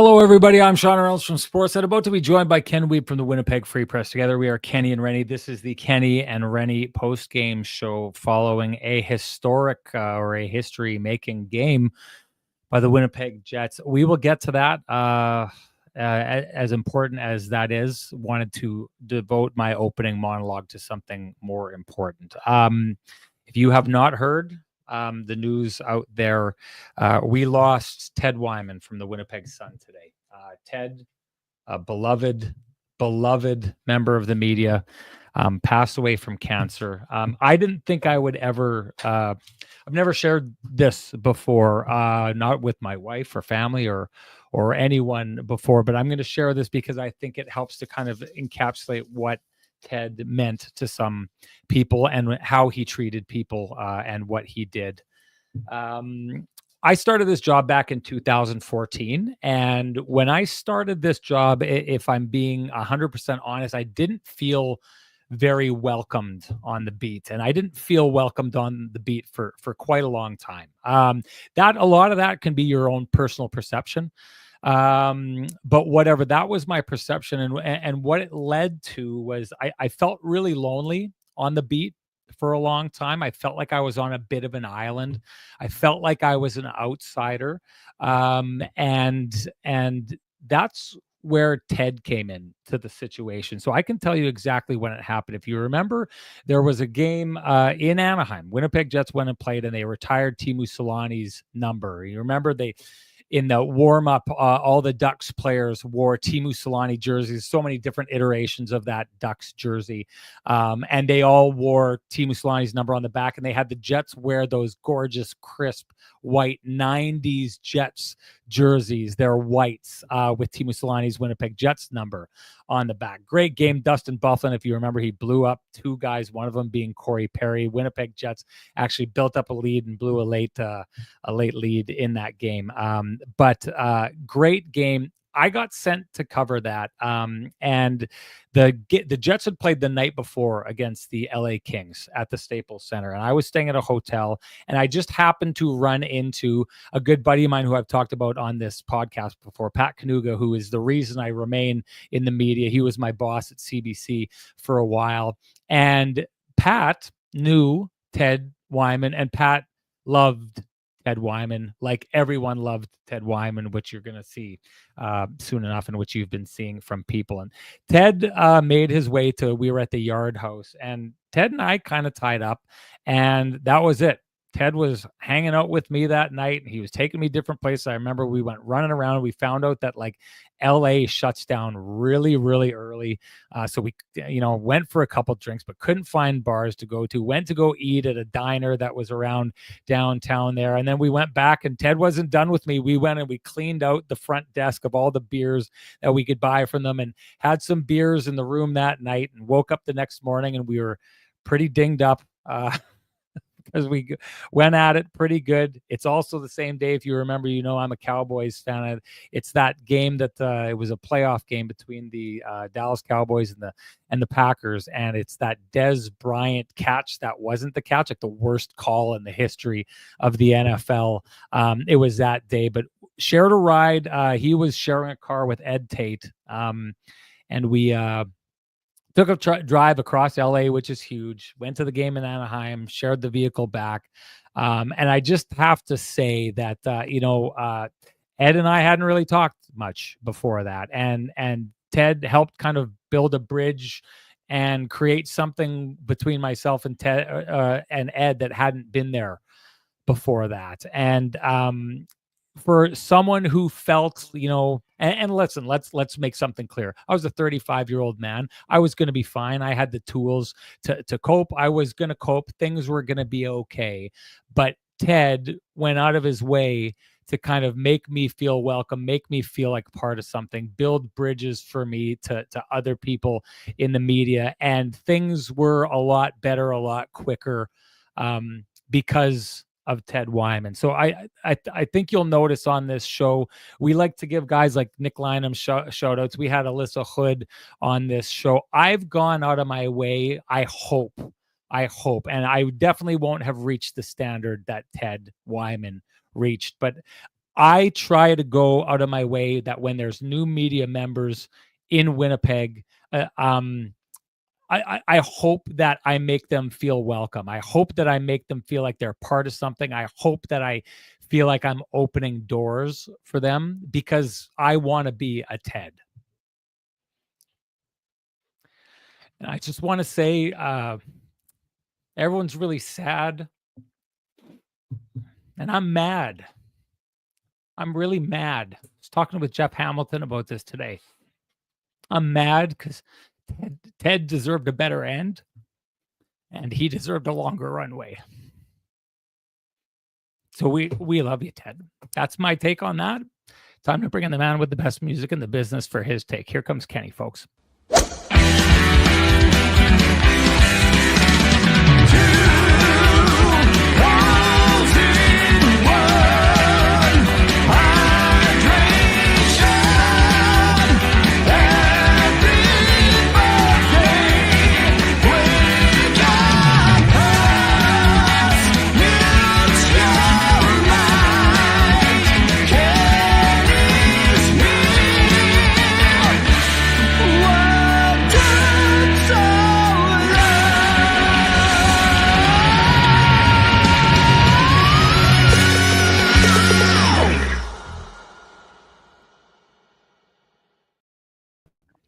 Hello, everybody. I'm Sean Reynolds from Sportsnet, about to be joined by Ken Wiebe from the Winnipeg Free Press. Together, we are Kenny and Renny. This is the Kenny and Renny post-game show following a historic or a history-making game by the Winnipeg Jets. We will get to that. As important as that is, wanted to devote my opening monologue to something more important. If you have not heard the news out there, we lost Ted Wyman from the Winnipeg Sun today. Ted, a beloved member of the media, passed away from cancer. I didn't think I would ever, I've never shared this before, not with my wife or family or anyone before, but I'm going to share this because I think it helps to kind of encapsulate what Ted meant to some people and how he treated people and what he did. I started this job back in 2014. And when I started this job, if I'm being 100% honest, I didn't feel very welcomed on the beat. And I didn't feel welcomed on the beat for quite a long time. That a lot of that can be your own personal perception. But whatever, that was my perception. And what it led to was I felt really lonely on the beat for a long time. I felt like I was on a bit of an island. I felt like I was an outsider. And that's where Ted came in to the situation. So I can tell you exactly when it happened. If you remember, there was a game in Anaheim. Winnipeg Jets went and played, and they retired Teemu Selanne's number. You remember in the warm-up, all the Ducks players wore Teemu Selanne jerseys, so many different iterations of that Ducks jersey. And they all wore Teemu Selanne's number on the back, and they had the Jets wear those gorgeous, crisp, white 90s Jets jerseys. They're whites with Teemu Selanne's Winnipeg Jets number on the back. Great game. Dustin Byfuglien, if you remember, he blew up two guys, one of them being Corey Perry. Winnipeg Jets actually built up a lead and blew a late lead in that game. But great game. I got sent to cover that. And the Jets had played the night before against the LA Kings at the Staples Center. And I was staying at a hotel, and I just happened to run into a good buddy of mine who I've talked about on this podcast before, Pat Kanuga, who is the reason I remain in the media. He was my boss at CBC for a while. And Pat knew Ted Wyman, and Pat loved Ted Wyman, like everyone loved Ted Wyman, which you're going to see soon enough, and which you've been seeing from people. And Ted made his way we were at the Yard House, and Ted and I kind of tied up, and that was it. Ted was hanging out with me that night, and he was taking me different places. I remember we went running around. We found out that like LA shuts down really, really early. So we, went for a couple drinks, but couldn't find bars to go to. Went to go eat at a diner that was around downtown there. And then we went back, and Ted wasn't done with me. We went and we cleaned out the front desk of all the beers that we could buy from them, and had some beers in the room that night, and woke up the next morning, and we were pretty dinged up. Because we went at it pretty good. It's also the same day, if you remember, I'm a Cowboys fan. It's that game that it was a playoff game between the Dallas Cowboys and the Packers, and it's that Dez Bryant catch that wasn't the catch, like the worst call in the history of the NFL. It was that day, but shared a ride. He was sharing a car with Ed Tate, and we took a drive across LA, which is huge. Went to the game in Anaheim, shared the vehicle back. And I just have to say that, Ed and I hadn't really talked much before that. And Ted helped kind of build a bridge and create something between myself and Ted and Ed that hadn't been there before that. And for someone who felt, and listen, let's make something clear. I was a 35-year-old man. I was going to be fine. I had the tools to cope. I was going to cope. Things were going to be okay. But Ted went out of his way to kind of make me feel welcome, make me feel like part of something, build bridges for me to other people in the media. And things were a lot better, a lot quicker because of Ted Wyman. So I think you'll notice on this show, we like to give guys like Nick Lynham shout outs. We had Alyssa Hood on this show. I've gone out of my way. I hope, and I definitely won't have reached the standard that Ted Wyman reached, but I try to go out of my way that when there's new media members in Winnipeg, I hope that I make them feel welcome. I hope that I make them feel like they're part of something. I hope that I feel like I'm opening doors for them because I want to be a Ted. And I just want to say, everyone's really sad, and I'm mad. I'm really mad. I was talking with Jeff Hamilton about this today. I'm mad because Ted deserved a better end, and he deserved a longer runway. So we love you, Ted. That's my take on that. Time to bring in the man with the best music in the business for his take. Here comes Kenny, folks.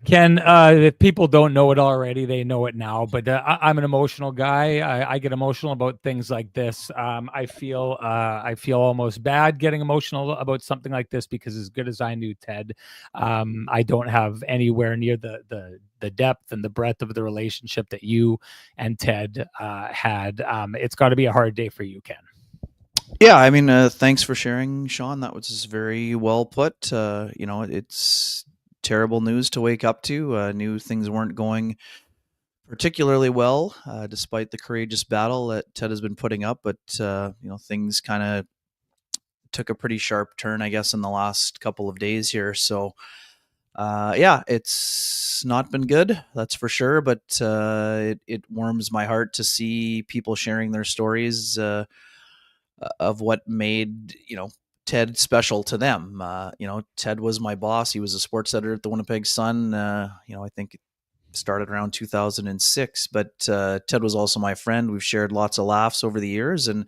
Ken, if people don't know it already, they know it now. But I'm an emotional guy. I get emotional about things like this. I feel almost bad getting emotional about something like this because, as good as I knew Ted, I don't have anywhere near the depth and the breadth of the relationship that you and Ted had. It's got to be a hard day for you, Ken. Yeah, I mean, thanks for sharing, Sean. That was very well put. It's terrible news to wake up to. Knew things weren't going particularly well, despite the courageous battle that Ted has been putting up. But things kind of took a pretty sharp turn, I guess, in the last couple of days here. So, yeah, it's not been good, that's for sure. But it warms my heart to see people sharing their stories of what made Ted special to them. Ted was my boss. He was a sports editor at the Winnipeg Sun. I think it started around 2006. But Ted was also my friend. We've shared lots of laughs over the years, and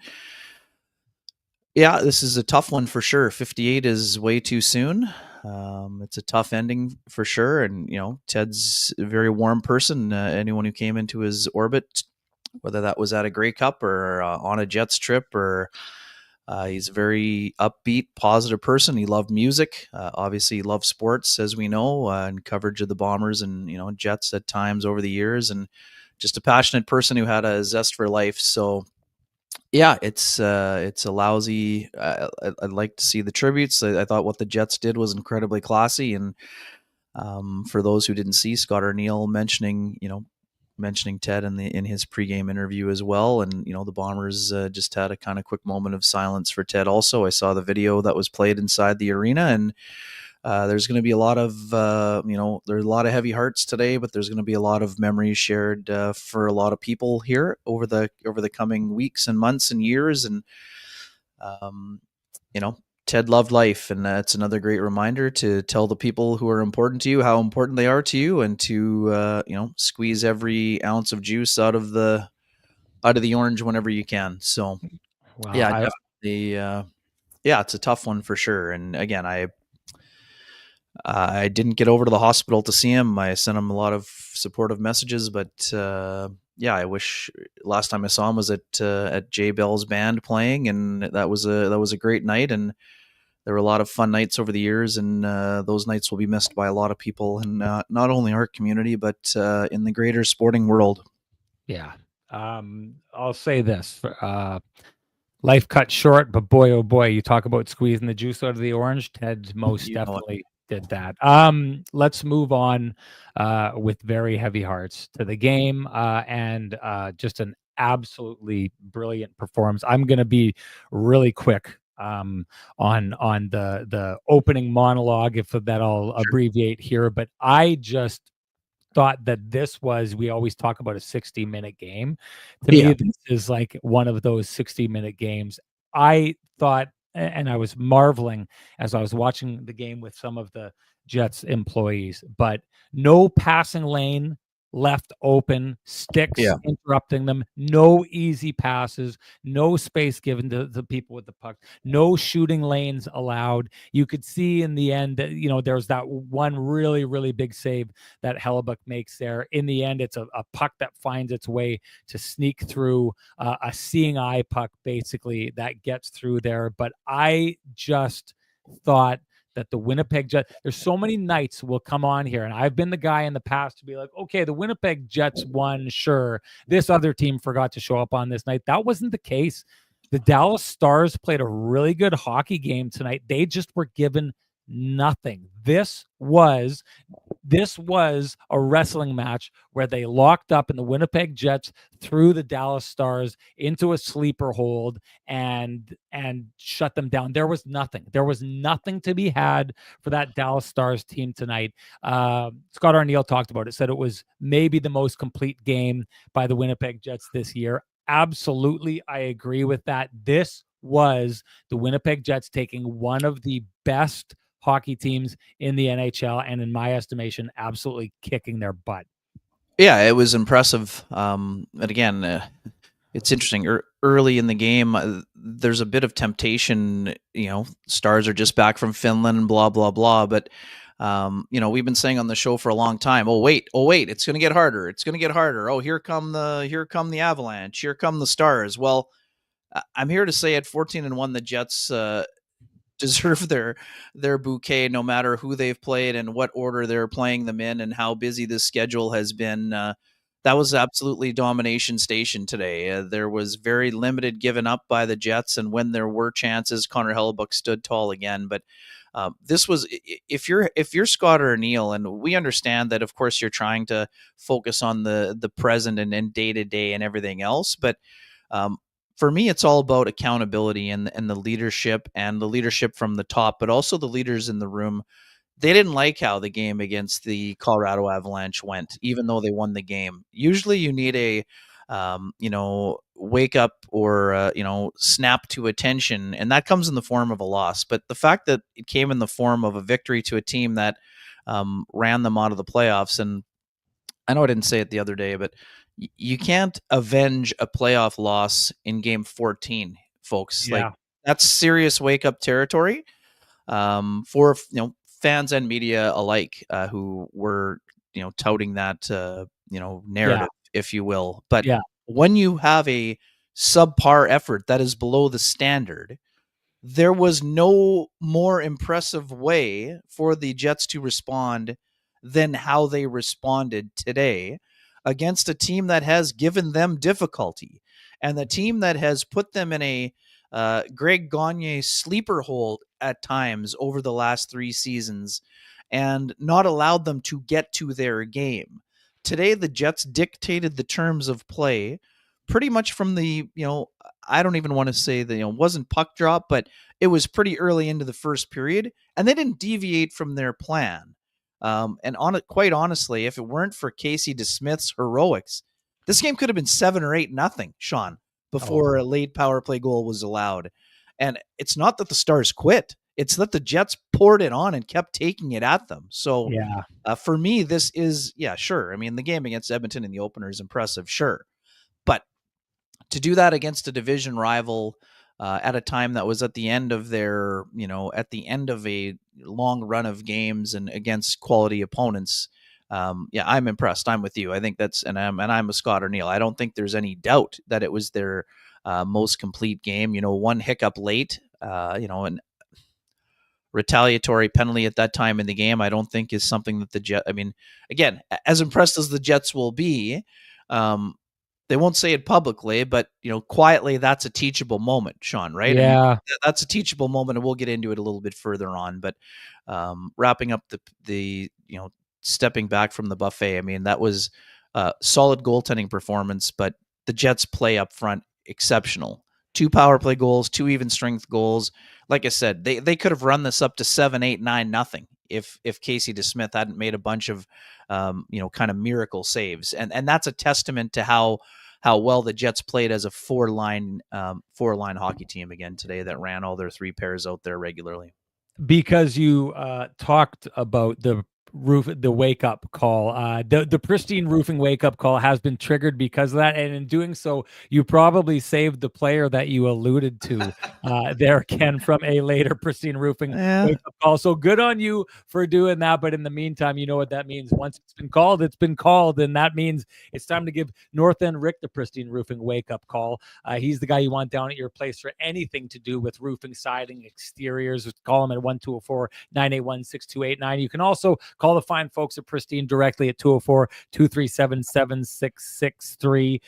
yeah, this is a tough one for sure. 58 is way too soon. It's a tough ending for sure. And Ted's a very warm person. Anyone who came into his orbit, whether that was at a Grey Cup or on a Jets trip, or he's a very upbeat, positive person. He loved music. Obviously, he loved sports, as we know, and coverage of the Bombers and Jets at times over the years, and just a passionate person who had a zest for life. So, yeah, it's a lousy. I'd like to see the tributes. I thought what the Jets did was incredibly classy, and for those who didn't see, Scott Arniel mentioning Ted in his pregame interview as well. And the Bombers just had a kind of quick moment of silence for Ted. Also, I saw the video that was played inside the arena, and there's going to be a lot of there's a lot of heavy hearts today, but there's going to be a lot of memories shared for a lot of people here over the coming weeks and months and years. And Ted loved life, and that's another great reminder to tell the people who are important to you how important they are to you, and to squeeze every ounce of juice out of the orange whenever you can. So, Wow, yeah, definitely, it's a tough one for sure. And again, I didn't get over to the hospital to see him. I sent him a lot of supportive messages, but yeah, I wish last time I saw him was at Jay Bell's band playing, and that was a great night. And there were a lot of fun nights over the years, and those nights will be missed by a lot of people, and not only our community, but in the greater sporting world. Yeah. I'll say this. Life cut short, but boy, oh boy, you talk about squeezing the juice out of the orange. Ted most definitely did that. Let's move on with very heavy hearts to the game and just an absolutely brilliant performance. I'm going to be really quick on the opening monologue, if that I'll abbreviate here, but I just thought that this was, we always talk about a 60-minute game. To me, this is like one of those 60-minute games. I thought and I was marveling as I was watching the game with some of the Jets employees, but no passing lane left open, sticks Yeah. interrupting them, no easy passes, no space given to the people with the puck, no shooting lanes allowed. You could see in the end that, there's that one really, really big save that Hellebuyck makes there. In the end, it's a puck that finds its way to sneak through a seeing eye puck, basically, that gets through there. But I just thought that the Winnipeg Jets, there's so many nights we'll come on here, and I've been the guy in the past to be like, okay, the Winnipeg Jets won, sure. This other team forgot to show up on this night. That wasn't the case. The Dallas Stars played a really good hockey game tonight. They just were given nothing. This was a wrestling match where they locked up, and the Winnipeg Jets threw the Dallas Stars into a sleeper hold and shut them down. There was nothing. There was nothing to be had for that Dallas Stars team tonight. Scott Arniel talked about it, said it was maybe the most complete game by the Winnipeg Jets this year. Absolutely, I agree with that. This was the Winnipeg Jets taking one of the best hockey teams in the NHL, and in my estimation, absolutely kicking their butt. Yeah, it was impressive. And again, it's interesting. Early in the game, there's a bit of temptation. Stars are just back from Finland and blah blah blah. But we've been saying on the show for a long time. Oh wait, it's going to get harder. It's going to get harder. Oh, here come the Avalanche. Here come the Stars. Well, I'm here to say at 14-1, the Jets deserve their bouquet, no matter who they've played and what order they're playing them in and how busy this schedule has been. That was absolutely domination station today. There was very limited given up by the Jets, and when there were chances, Connor Hellebuyck stood tall again. But this was, if you're Scott or Neil, and we understand that, of course, you're trying to focus on the present and day to day and everything else, but for me, it's all about accountability and the leadership from the top, but also the leaders in the room. They didn't like how the game against the Colorado Avalanche went, even though they won the game. Usually you need a, wake up or, snap to attention, and that comes in the form of a loss. But the fact that it came in the form of a victory to a team that ran them out of the playoffs, and I know I didn't say it the other day, but you can't avenge a playoff loss in game 14, folks. Yeah. Like, that's serious wake up territory for fans and media alike, who were touting that narrative, if you will. But when you have a subpar effort that is below the standard, there was no more impressive way for the Jets to respond than how they responded today against a team that has given them difficulty, and the team that has put them in a Greg Gagne sleeper hold at times over the last 3 seasons and not allowed them to get to their game. Today, the Jets dictated the terms of play pretty much from the, I don't even want to say that, it wasn't puck drop, but it was pretty early into the first period, and they didn't deviate from their plan. And quite honestly, if it weren't for Casey DeSmith's heroics, this game could have been 7 or 8-0, Sean, before a late power play goal was allowed. And it's not that the Stars quit; it's that the Jets poured it on and kept taking it at them. So, for me, this is sure. I mean, the game against Edmonton in the opener is impressive, sure, but to do that against a division rival at a time that was at the end of their, at the end of a long run of games and against quality opponents, I'm impressed. I'm with you. I think that's, and I'm a Scott or Neil. I don't think there's any doubt that it was their most complete game. One hiccup late, and retaliatory penalty at that time in the game, I don't think is something that the Jets, I mean, again, as impressed as the Jets will be, they won't say it publicly, but quietly, that's a teachable moment, Sean, right? Yeah. I mean, that's a teachable moment, and we'll get into it a little bit further on. But wrapping up the stepping back from the buffet, I mean, that was a solid goaltending performance, but the Jets play up front exceptional. 2 power play goals, 2 even strength goals. Like I said, they could have run this up to 7, 8, 9-0 if Casey DeSmith hadn't made a bunch of kind of miracle saves, and that's a testament to how how well the Jets played as a four-line hockey team again today that ran all their three pairs out there regularly. Because you talked about the wake up call. The pristine roofing wake up call has been triggered because of that, and in doing so, you probably saved the player that you alluded to there, Ken, from a later pristine roofing wake up call. So good on you for doing that. But in the meantime, you know what that means. Once it's been called, and that means it's time to give North End Rick the pristine roofing wake up call. He's the guy you want down at your place for anything to do with roofing, siding, exteriors. Call him at 1-204-981-6289. You can also call the fine folks at Pristine directly at 204-237-7663.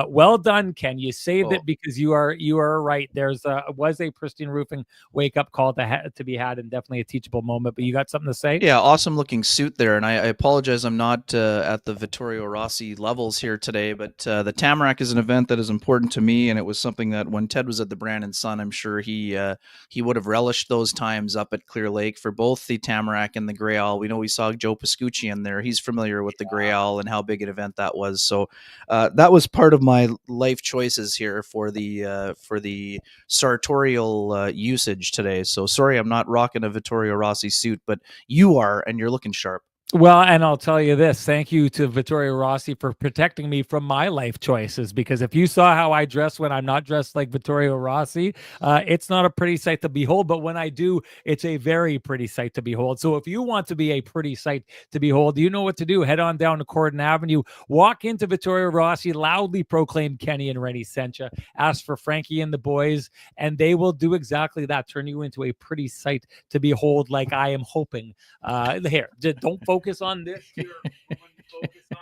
Well done, Ken. You saved it because you are right. There's was a Pristine roofing wake up call to be had, and definitely a teachable moment. But you got something to say? Yeah, awesome looking suit there. And I apologize, I'm not at the Vittorio Rossi levels here today, but the Tamarack is an event that is important to me, and it was something that when Ted was at the Brandon Sun, I'm sure he would have relished those times up at Clear Lake for both the Tamarack and the Grey Owl. We know we saw Joe Pascucci in there. He's familiar with the Grey Owl and how big an event that was. So that was part of my life choices here for the sartorial usage today. So sorry, I'm not rocking a Vittorio Rossi suit, but you are, and you're looking sharp. Well, and I'll tell you this, thank you to Vittorio Rossi for protecting me from my life choices, because if you saw how I dress when I'm not dressed like Vittorio Rossi, it's not a pretty sight to behold, but when I do, it's a very pretty sight to behold. So if you want to be a pretty sight to behold, you know what to do. Head on down to Corden Avenue, walk into Vittorio Rossi, loudly proclaim Kenny and Renny sent you, ask for Frankie and the boys, and they will do exactly that, turn you into a pretty sight to behold, like I am hoping. Here, don't focus on this here. Focus on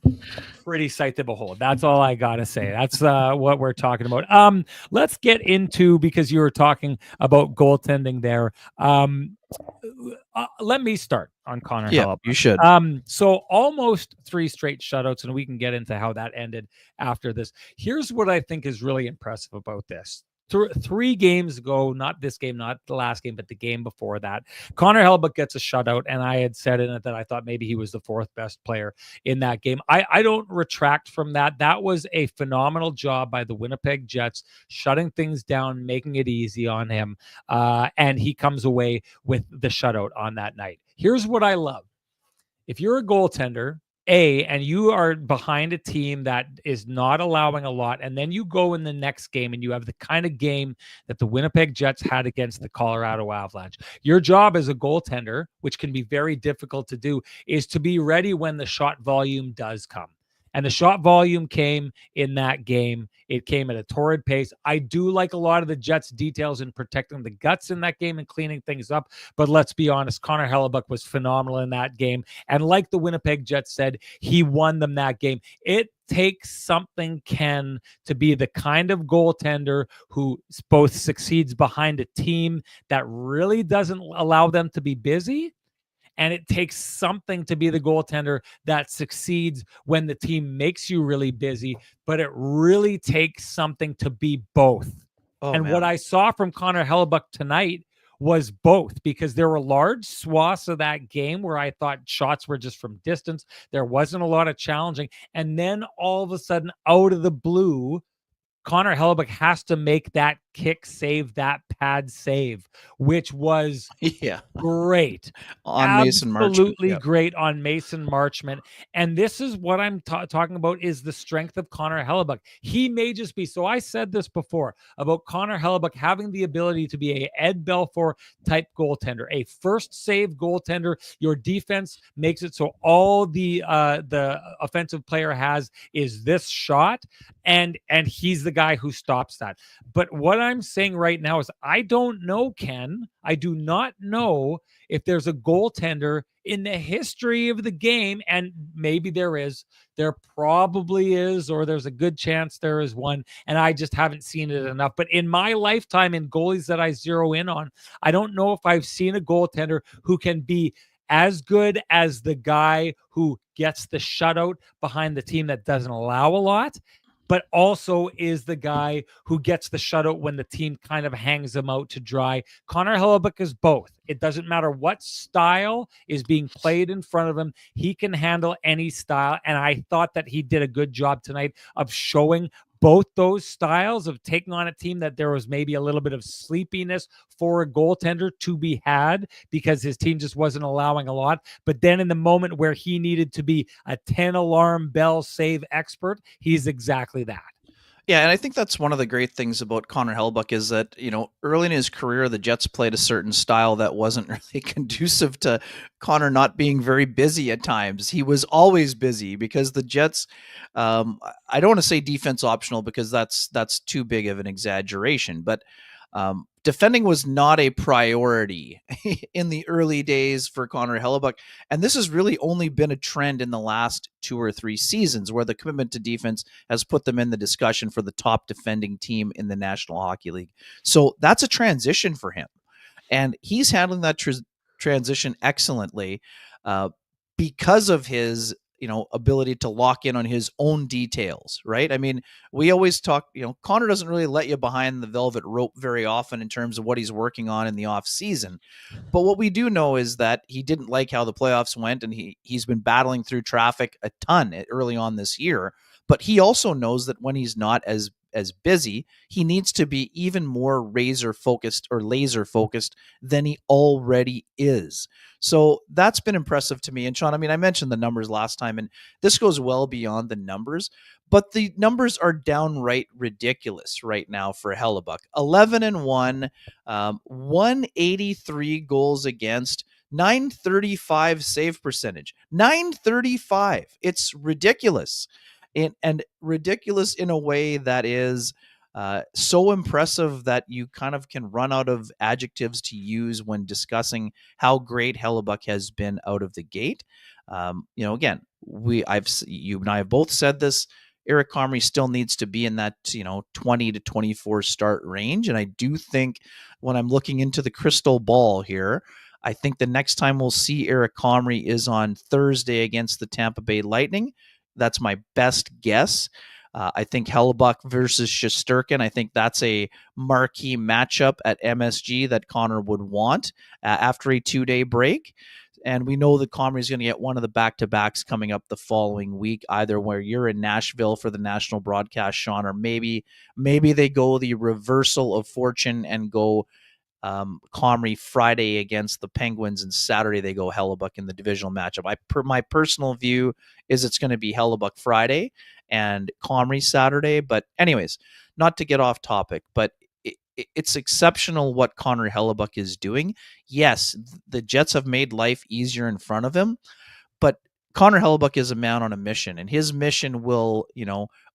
that. Pretty sight to behold. That's all I gotta say. That's what we're talking about. Let's get into, because you were talking about goaltending there. Let me start on Connor Hellebuyck. You should. So almost 3 straight shutouts, and we can get into how that ended after this. Here's what I think is really impressive about this. 3 games ago, not this game, not the last game, but the game before that, Connor Hellebuyck gets a shutout, and I had said in it that I thought maybe he was the 4th best player in that game. I don't retract from that. That was a phenomenal job by the Winnipeg Jets, shutting things down, making it easy on him, and he comes away with the shutout on that night. Here's what I love. If you're a goaltender, and you are behind a team that is not allowing a lot, and then you go in the next game and you have the kind of game that the Winnipeg Jets had against the Colorado Avalanche. Your job as a goaltender, which can be very difficult to do, is to be ready when the shot volume does come. And the shot volume came in that game. It came at a torrid pace. I do like a lot of the Jets' details in protecting the guts in that game and cleaning things up. But let's be honest, Connor Hellebuyck was phenomenal in that game. And like the Winnipeg Jets said, he won them that game. It takes something, Ken, to be the kind of goaltender who both succeeds behind a team that really doesn't allow them to be busy, and it takes something to be the goaltender that succeeds when the team makes you really busy, but it really takes something to be both. What I saw from Connor Hellebuyck tonight was both, because there were large swaths of that game where I thought shots were just from distance. There wasn't a lot of challenging. And then all of a sudden, out of the blue, Connor Hellebuyck has to make that kick save, that pad save, which was great. On Mason Marchment. Absolutely great on Mason Marchment. And this is what I'm talking about, is the strength of Connor Hellebuyck. He may just be, so I said this before about Connor Hellebuyck having the ability to be a Ed Belfour type goaltender, a first save goaltender. Your defense makes it so all the offensive player has is this shot, and he's the guy who stops that. But what I'm saying right now is I don't know, Ken. I do not know if there's a goaltender in the history of the game, and maybe there probably is, or there's a good chance there is one, and I just haven't seen it enough. But in my lifetime, in goalies that I zero in on, I don't know if I've seen a goaltender who can be as good as the guy who gets the shutout behind the team that doesn't allow a lot, but also is the guy who gets the shutout when the team kind of hangs him out to dry. Connor Hellebuyck is both. It doesn't matter what style is being played in front of him. He can handle any style. And I thought that he did a good job tonight of showing both those styles, of taking on a team that there was maybe a little bit of sleepiness for a goaltender to be had because his team just wasn't allowing a lot. But then in the moment where he needed to be a 10 alarm bell save expert, he's exactly that. Yeah, and I think that's one of the great things about Connor Hellebuyck is that, early in his career, the Jets played a certain style that wasn't really conducive to Connor not being very busy at times. He was always busy because the Jets, I don't want to say defense optional because that's too big of an exaggeration, but defending was not a priority in the early days for Connor Hellebuyck. And this has really only been a trend in the last 2 or 3 seasons where the commitment to defense has put them in the discussion for the top defending team in the National Hockey League. So that's a transition for him. And he's handling that transition excellently because of his ability to lock in on his own details, right? I mean, we always talk, Connor doesn't really let you behind the velvet rope very often in terms of what he's working on in the off season. But what we do know is that he didn't like how the playoffs went, and he's been battling through traffic a ton early on this year. But he also knows that when he's not as busy, he needs to be even more laser focused than he already is. So that's been impressive to me. And Sean, I mean, I mentioned the numbers last time, and this goes well beyond the numbers, but the numbers are downright ridiculous right now for Hellebuyck. 11-1, 183 goals against, 935 save percentage. 935. It's ridiculous. And ridiculous in a way that is so impressive that you kind of can run out of adjectives to use when discussing how great Hellebuyck has been out of the gate. Again, you and I have both said this. Eric Comrie still needs to be in that 20 to 24 start range, and I do think when I'm looking into the crystal ball here, I think the next time we'll see Eric Comrie is on Thursday against the Tampa Bay Lightning. That's my best guess. I think Hellebuyck versus Shesterkin, I think that's a marquee matchup at MSG that Connor would want after a 2-day break. And we know that Comrie is going to get one of the back-to-backs coming up the following week, either where you're in Nashville for the national broadcast, Sean, or maybe they go the reversal of fortune and go Comrie Friday against the Penguins, and Saturday they go Hellebuyck in the divisional matchup. My personal view is it's going to be Hellebuyck Friday and Comrie Saturday. But anyways, not to get off topic, but it's exceptional what Connor Hellebuyck is doing. Yes, the Jets have made life easier in front of him, but Connor Hellebuyck is a man on a mission, and his mission will,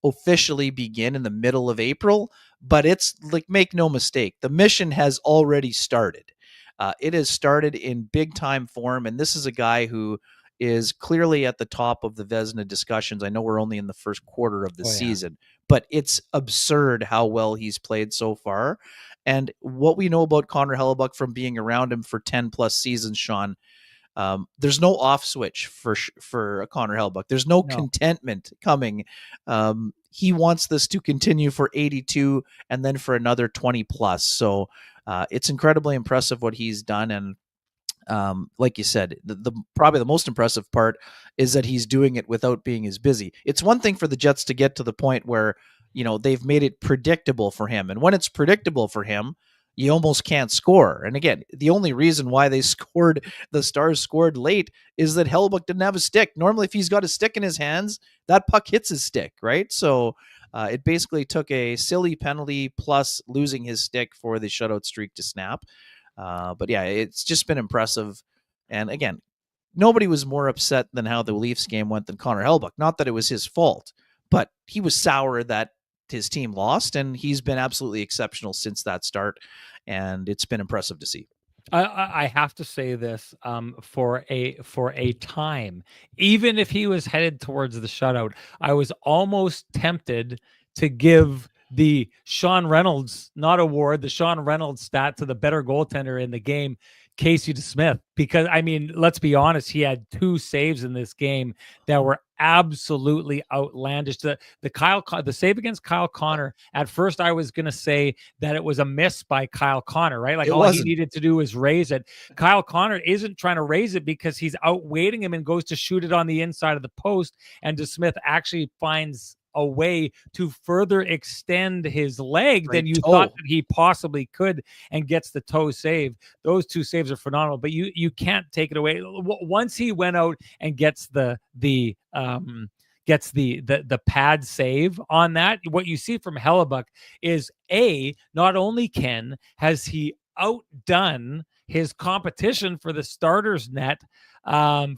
officially begin in the middle of April. But it's like, make no mistake, the mission has already started. It has started in big time form, and this is a guy who is clearly at the top of the Vezina discussions. I know we're only in the first quarter of the season, but it's absurd how well he's played so far. And what we know about Connor Hellebuyck from being around him for 10 plus seasons, Sean, there's no off switch for Connor Hellebuyck. There's no contentment coming. He wants this to continue for 82 and then for another 20 plus. So it's incredibly impressive what he's done. And like you said, the probably the most impressive part is that he's doing it without being as busy. It's one thing for the Jets to get to the point where, they've made it predictable for him. And when it's predictable for him, you almost can't score. And again, the only reason why the Stars scored late is that Hellebuyck didn't have a stick. Normally, if he's got a stick in his hands, that puck hits his stick, right? So it basically took a silly penalty plus losing his stick for the shutout streak to snap. But yeah, it's just been impressive. And again, nobody was more upset than how the Leafs game went than Connor Hellebuyck. Not that it was his fault, but he was sour that his team lost, and he's been absolutely exceptional since that start, and it's been impressive to see. I have to say this for a time, even if he was headed towards the shutout, I was almost tempted to give the Sean Reynolds, not award, the Sean Reynolds stat to the better goaltender in the game, Casey DeSmith, because I mean, let's be honest, he had 2 saves in this game that were absolutely outlandish. The save against Kyle Connor, at first I was going to say that it was a miss by Kyle Connor, right? Like It all he wasn't. needed to do was raise it. Kyle Connor isn't trying to raise it because he's outweighting him and goes to shoot it on the inside of the post, and DeSmith actually finds a way to further extend his leg than Great you thought toe. that he possibly could, and gets the toe save. Those 2 saves are phenomenal, but you can't take it away. Once he went out and gets the pad save on that, what you see from Hellebuyck is not only has he outdone his competition for the starters net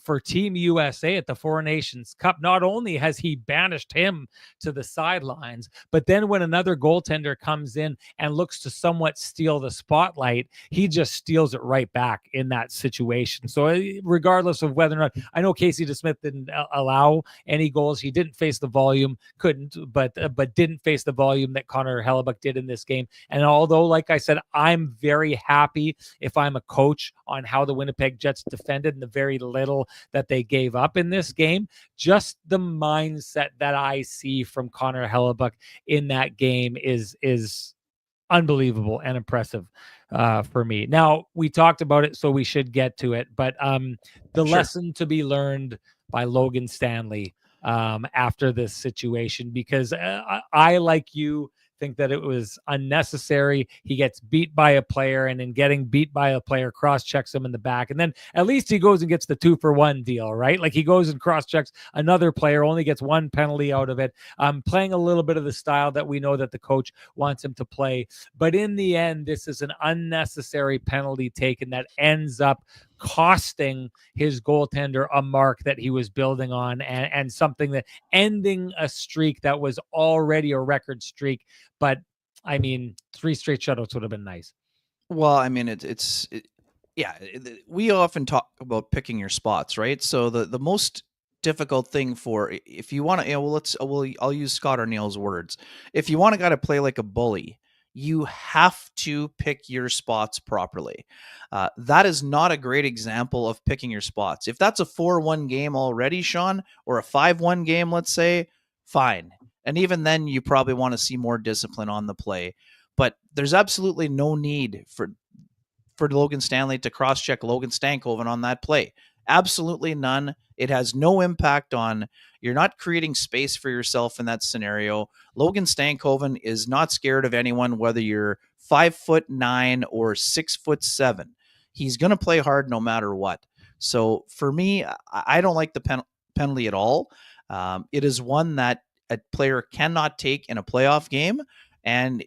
for Team USA at the Four Nations Cup. Not only has he banished him to the sidelines, but then when another goaltender comes in and looks to somewhat steal the spotlight, he just steals it right back in that situation. So regardless of whether or not, I know Casey DeSmith didn't allow any goals. He didn't face the volume, but didn't face the volume that Connor Hellebuyck did in this game. And although, like I said, I'm very happy if I'm a coach on how the Winnipeg Jets defended and the very little that they gave up in this game, just the mindset that I see from Connor Hellebuyck in that game is unbelievable and impressive for me. Now, we talked about it, so we should get to it, but the lesson to be learned by Logan Stanley after this situation, because I, like you, think that it was unnecessary. He gets beat by a player, and in getting beat by a player, cross-checks him in the back. And then at least he goes and gets the 2-for-1 deal, right? Like he goes and cross-checks another player, only gets 1 penalty out of it. Playing a little bit of the style that we know that the coach wants him to play. But in the end, this is an unnecessary penalty taken that ends up costing his goaltender a mark that he was building on, and something that ending a streak that was already a record streak. But I mean, 3 straight shutouts would have been nice. Well, I mean, we often talk about picking your spots, right? So the most difficult thing for, if you want to, I'll use Scott Arneal's words. If you want a guy to play like a bully, you have to pick your spots properly. That is not a great example of picking your spots. If that's a 4-1 game already, Sean, or a 5-1 game, let's say, fine. And even then, you probably want to see more discipline on the play. But there's absolutely no need for Logan Stanley to cross-check Logan Stankoven on that play. Absolutely none. It has no impact on, you're not creating space for yourself in that scenario. Logan Stankoven is not scared of anyone, whether you're 5'9" or 6'7". He's going to play hard no matter what. So for me, I don't like the penalty at all. It is one that a player cannot take in a playoff game, and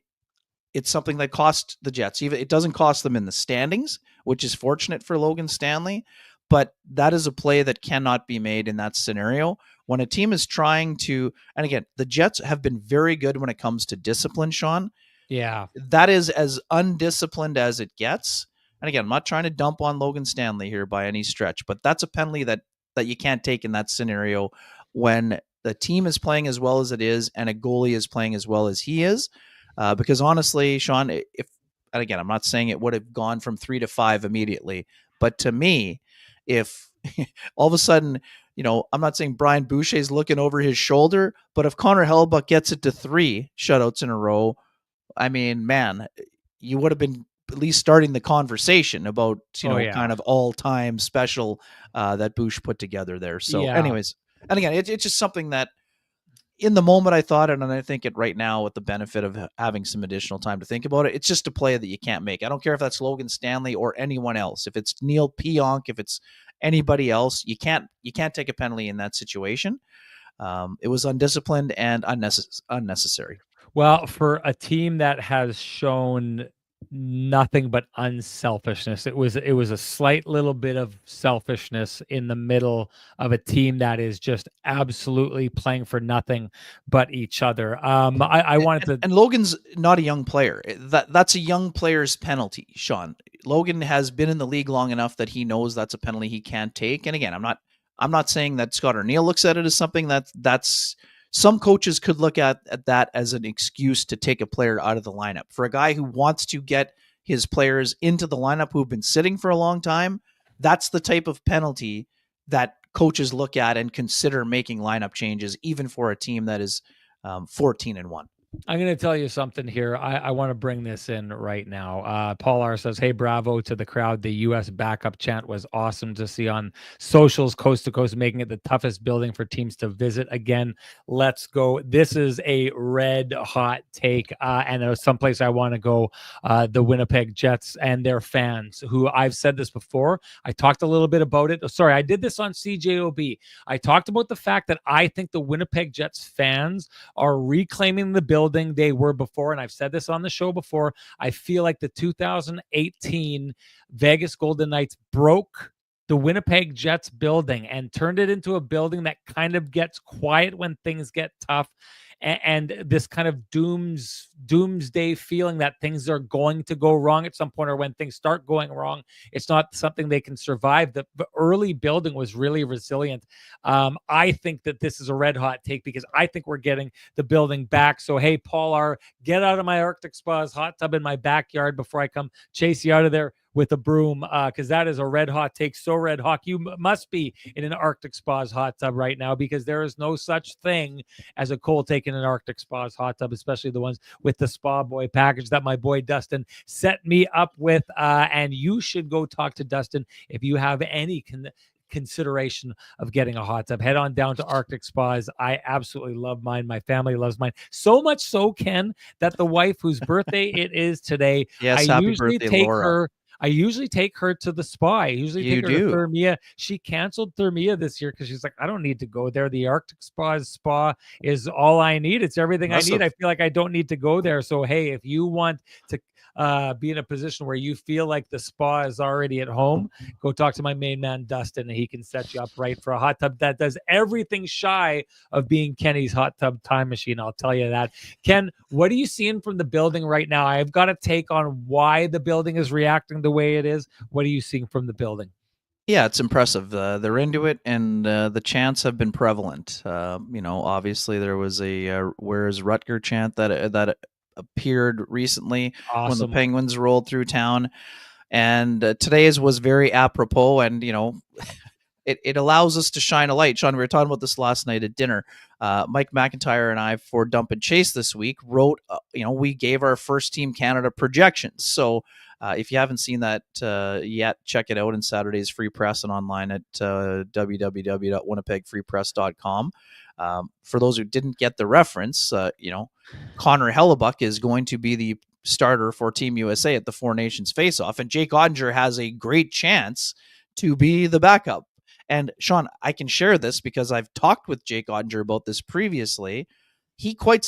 it's something that cost the Jets. Even it doesn't cost them in the standings, which is fortunate for Logan Stanley, but that is a play that cannot be made in that scenario. When a team is trying to, and again, the Jets have been very good when it comes to discipline, Sean. Yeah. That is as undisciplined as it gets. And again, I'm not trying to dump on Logan Stanley here by any stretch, but that's a penalty that you can't take in that scenario when the team is playing as well as it is and a goalie is playing as well as he is. Because honestly, Sean, and again, I'm not saying it would have gone from 3 to 5 immediately, but to me, if all of a sudden, I'm not saying Brian Boucher's looking over his shoulder, but if Connor Hellebuyck gets it to 3 shutouts in a row, I mean, man, you would have been at least starting the conversation about, kind of all-time special that Boucher put together there. So anyways, and again, it's just something that in the moment I thought it, and I think it right now with the benefit of having some additional time to think about it, it's just a play that you can't make. I don't care if that's Logan Stanley or anyone else. If it's Neil Pionk, if it's anybody else, you can't take a penalty in that situation. It was undisciplined and unnecessary. Well, for a team that has shown nothing but unselfishness, it was a slight little bit of selfishness in the middle of a team that is just absolutely playing for nothing but each other. I wanted to, and Logan's not a young player. That's a young player's penalty, Sean. Logan has been in the league long enough that he knows that's a penalty he can't take. And again, I'm not saying that Scott Arneal looks at it as something that's some coaches could look at that as an excuse to take a player out of the lineup. For a guy who wants to get his players into the lineup who've been sitting for a long time, that's the type of penalty that coaches look at and consider making lineup changes, even for a team that is 14-1. I'm going to tell you something here. I want to bring this in right now. Paul R says, "Hey, bravo to the crowd. The U.S. backup chant was awesome to see on socials, coast to coast, making it the toughest building for teams to visit. Again, let's go." This is a red hot take, and there's someplace I want to go. The Winnipeg Jets and their fans, who I've said this before. I talked a little bit about it. Sorry, I did this on CJOB. I talked about the fact that I think the Winnipeg Jets fans are reclaiming the building they were before, and I've said this on the show before. I feel like the 2018 Vegas Golden Knights broke the Winnipeg Jets building and turned it into a building that kind of gets quiet when things get tough, and this kind of doomsday feeling that things are going to go wrong at some point, or when things start going wrong, it's not something they can survive. The early building was really resilient. I think that this is a red hot take because I think we're getting the building back. So, hey, Paul R., get out of my Arctic Spas hot tub in my backyard before I come chase you out of there with a broom, because that is a red hot take. So red hot, you must be in an Arctic Spas hot tub right now, because there is no such thing as a cold take in an Arctic Spas hot tub, especially the ones with the Spa Boy package that my boy Dustin set me up with. And you should go talk to Dustin if you have any consideration of getting a hot tub. Head on down to Arctic Spas. I absolutely love mine. My family loves mine. So much so, Ken, that the wife whose birthday it is today, Yes, I happy usually birthday, take Laura. her. I usually take her to the spa. I usually You take her to do. Thermia. She canceled Thermia this year because she's like, I don't need to go there. The Arctic spa is all I need. It's everything I need. I feel like I don't need to go there. So, hey, if you want to be in a position where you feel like the spa is already at home, go talk to my main man, Dustin, and he can set you up right for a hot tub that does everything shy of being Kenny's hot tub time machine. I'll tell you that. Ken, what are you seeing from the building right now? I've got a take on why the building is reacting the way it is. What are you seeing from the building? Yeah, it's impressive. They're into it, and the chants have been prevalent. Obviously there was a "Where's Rutger" chant that appeared recently when the Awesome. Penguins rolled through town, and today's was very apropos. And it allows us to shine a light. Sean, we were talking about this last night at dinner. Mike McIntyre and I, for Dump and Chase this week, wrote, we gave our first Team Canada projections. So if you haven't seen that yet, check it out in Saturday's Free Press and online at www.winnipegfreepress.com. For those who didn't get the reference, Connor Hellebuyck is going to be the starter for Team USA at the Four Nations Face-Off, and Jake Ottinger has a great chance to be the backup. And Sean, I can share this because I've talked with Jake Ottinger about this previously. He quite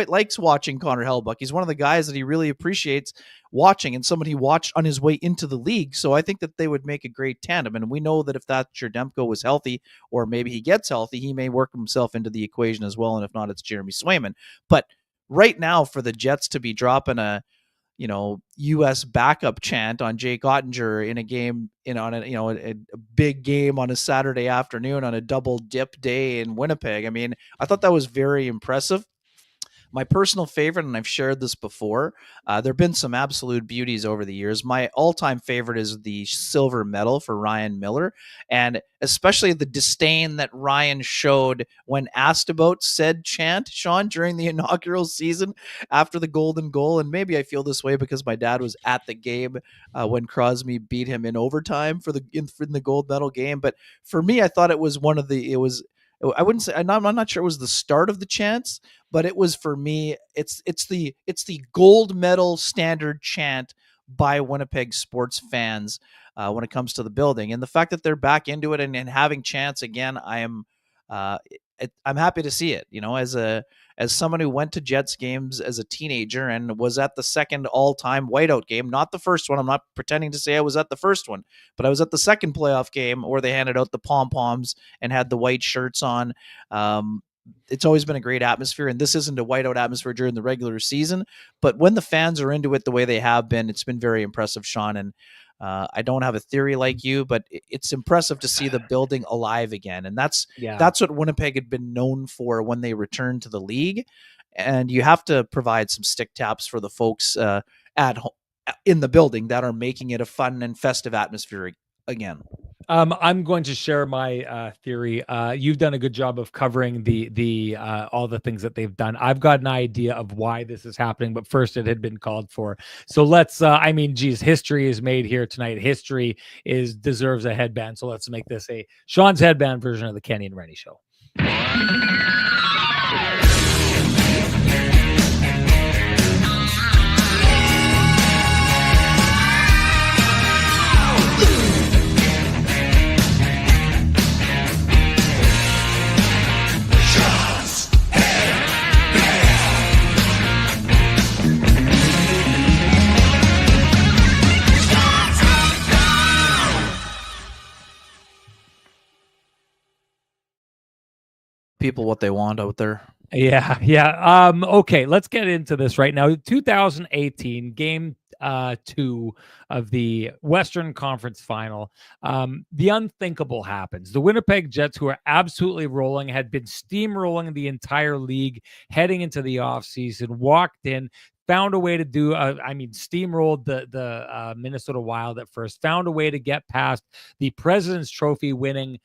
likes watching Connor Hellebuyck. He's one of the guys that he really appreciates watching, and somebody he watched on his way into the league. So I think that they would make a great tandem. And we know that if Thatcher Demko was healthy, or maybe he gets healthy, he may work himself into the equation as well. And if not, it's Jeremy Swayman. But right now, for the Jets to be dropping a U.S. backup chant on Jake Ottinger in a game, on a big game on a Saturday afternoon on a double dip day in Winnipeg. I mean, I thought that was very impressive. My personal favorite, and I've shared this before, there have been some absolute beauties over the years. My all-time favorite is the silver medal for Ryan Miller, and especially the disdain that Ryan showed when asked about said chant, Sean, during the inaugural season after the golden goal. And maybe I feel this way because my dad was at the game when Crosby beat him in overtime in the gold medal game. But for me, I thought it was I wouldn't say, I'm not sure it was the start of the chants, but it was, for me, it's the gold medal standard chant by Winnipeg sports fans when it comes to the building. And the fact that they're back into it and having chants again, I'm happy to see it. As someone who went to Jets games as a teenager and was at the second all-time whiteout game, not the first one. I'm not pretending to say I was at the first one, but I was at the second playoff game where they handed out the pom-poms and had the white shirts on. It's always been a great atmosphere, and this isn't a whiteout atmosphere during the regular season, but when the fans are into it the way they have been, it's been very impressive, Sean. And I don't have a theory like you, but it's impressive to see the building alive again. And that's what Winnipeg had been known for when they returned to the league. And you have to provide some stick taps for the folks at home, in the building that are making it a fun and festive atmosphere again. I'm going to share my theory. You've done a good job of covering the all the things that they've done. I've got an idea of why this is happening, but first it had been called for. So let's. I mean, geez, history is made here tonight. History deserves a headband. So let's make this a Sean's headband version of the Kenny and Renny show. People what they want out there. Yeah. Okay, let's get into this right now. 2018 game 2 of the Western Conference Final. The unthinkable happens. The Winnipeg Jets, who are absolutely rolling, had been steamrolling the entire league heading into the offseason, walked in, found a way to do, steamrolled the Minnesota Wild at first, found a way to get past the President's Trophy winning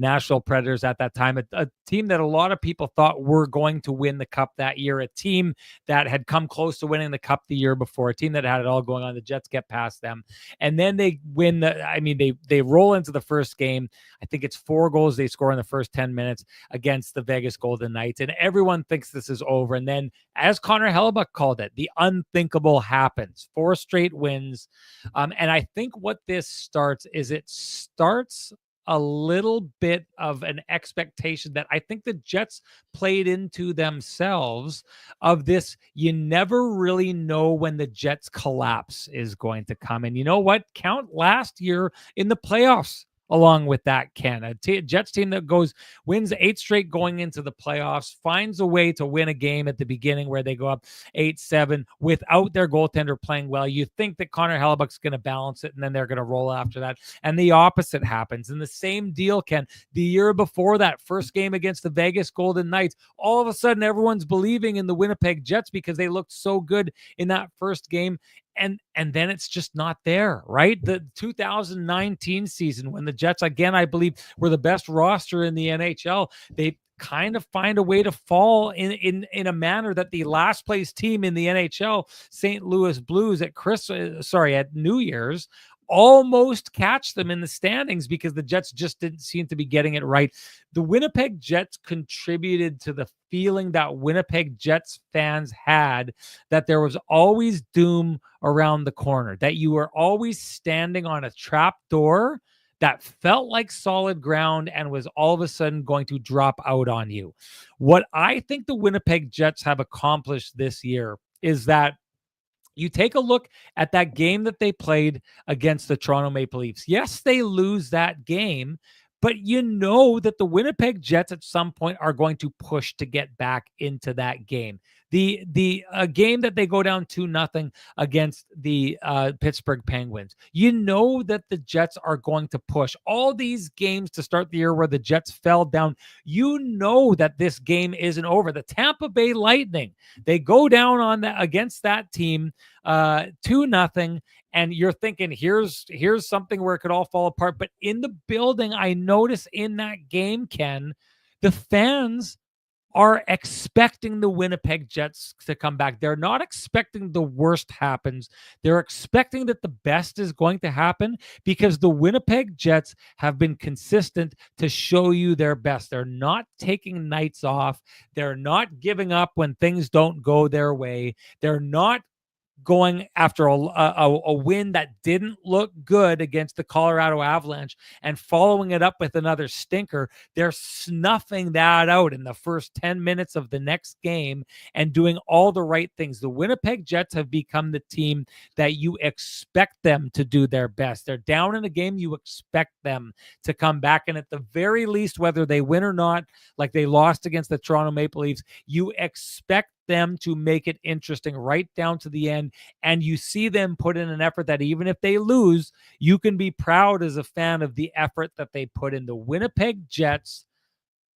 Nashville Predators at that time, a team that a lot of people thought were going to win the cup that year, a team that had come close to winning the cup the year before, a team that had it all going on. The Jets get past them, and then they win they roll into the first game. I think it's 4 goals they score in the first 10 minutes against the Vegas Golden Knights, and everyone thinks this is over. And then, as Connor Hellebuyck called it, the unthinkable happens. 4 straight wins, and I think what this starts is it starts a little bit of an expectation that I think the Jets played into themselves of this. You never really know when the Jets collapse is going to come. And you know what? Count last year in the playoffs along with that, Ken. A Jets team that wins 8 straight going into the playoffs, finds a way to win a game at the beginning where they go up 8-7 without their goaltender playing well. You think that Connor Hellebuyck's going to balance it, and then they're going to roll after that. And the opposite happens. And the same deal, Ken, the year before that first game against the Vegas Golden Knights, all of a sudden everyone's believing in the Winnipeg Jets because they looked so good in that first game. And then it's just not there, right? The 2019 season, when the Jets, again, I believe, were the best roster in the NHL, they kind of find a way to fall in a manner that the last place team in the NHL, St. Louis Blues, at New Year's, almost catch them in the standings because the Jets just didn't seem to be getting it right. The Winnipeg Jets contributed to the feeling that Winnipeg Jets fans had that there was always doom around the corner, that you were always standing on a trap door that felt like solid ground and was all of a sudden going to drop out on you. What I think the Winnipeg Jets have accomplished this year is that you take a look at that game that they played against the Toronto Maple Leafs. Yes, they lose that game, but you know that the Winnipeg Jets at some point are going to push to get back into that game. The game that they go down 2-0 against the Pittsburgh Penguins. You know that the Jets are going to push. All these games to start the year where the Jets fell down, you know that this game isn't over. The Tampa Bay Lightning, they go down on that against that team 2-0. And you're thinking, here's something where it could all fall apart. But in the building, I notice in that game, Ken, the fans are expecting the Winnipeg Jets to come back. They're not expecting the worst happens. They're expecting that the best is going to happen because the Winnipeg Jets have been consistent to show you their best. They're not taking nights off. They're not giving up when things don't go their way. They're not going after a win that didn't look good against the Colorado Avalanche and following it up with another stinker. They're snuffing that out in the first 10 minutes of the next game and doing all the right things. The Winnipeg Jets have become the team that you expect them to do their best. They're down in a game, you expect them to come back. And at the very least, whether they win or not, like they lost against the Toronto Maple Leafs, you expect them to make it interesting right down to the end. And you see them put in an effort that even if they lose, you can be proud as a fan of the effort that they put in. The Winnipeg Jets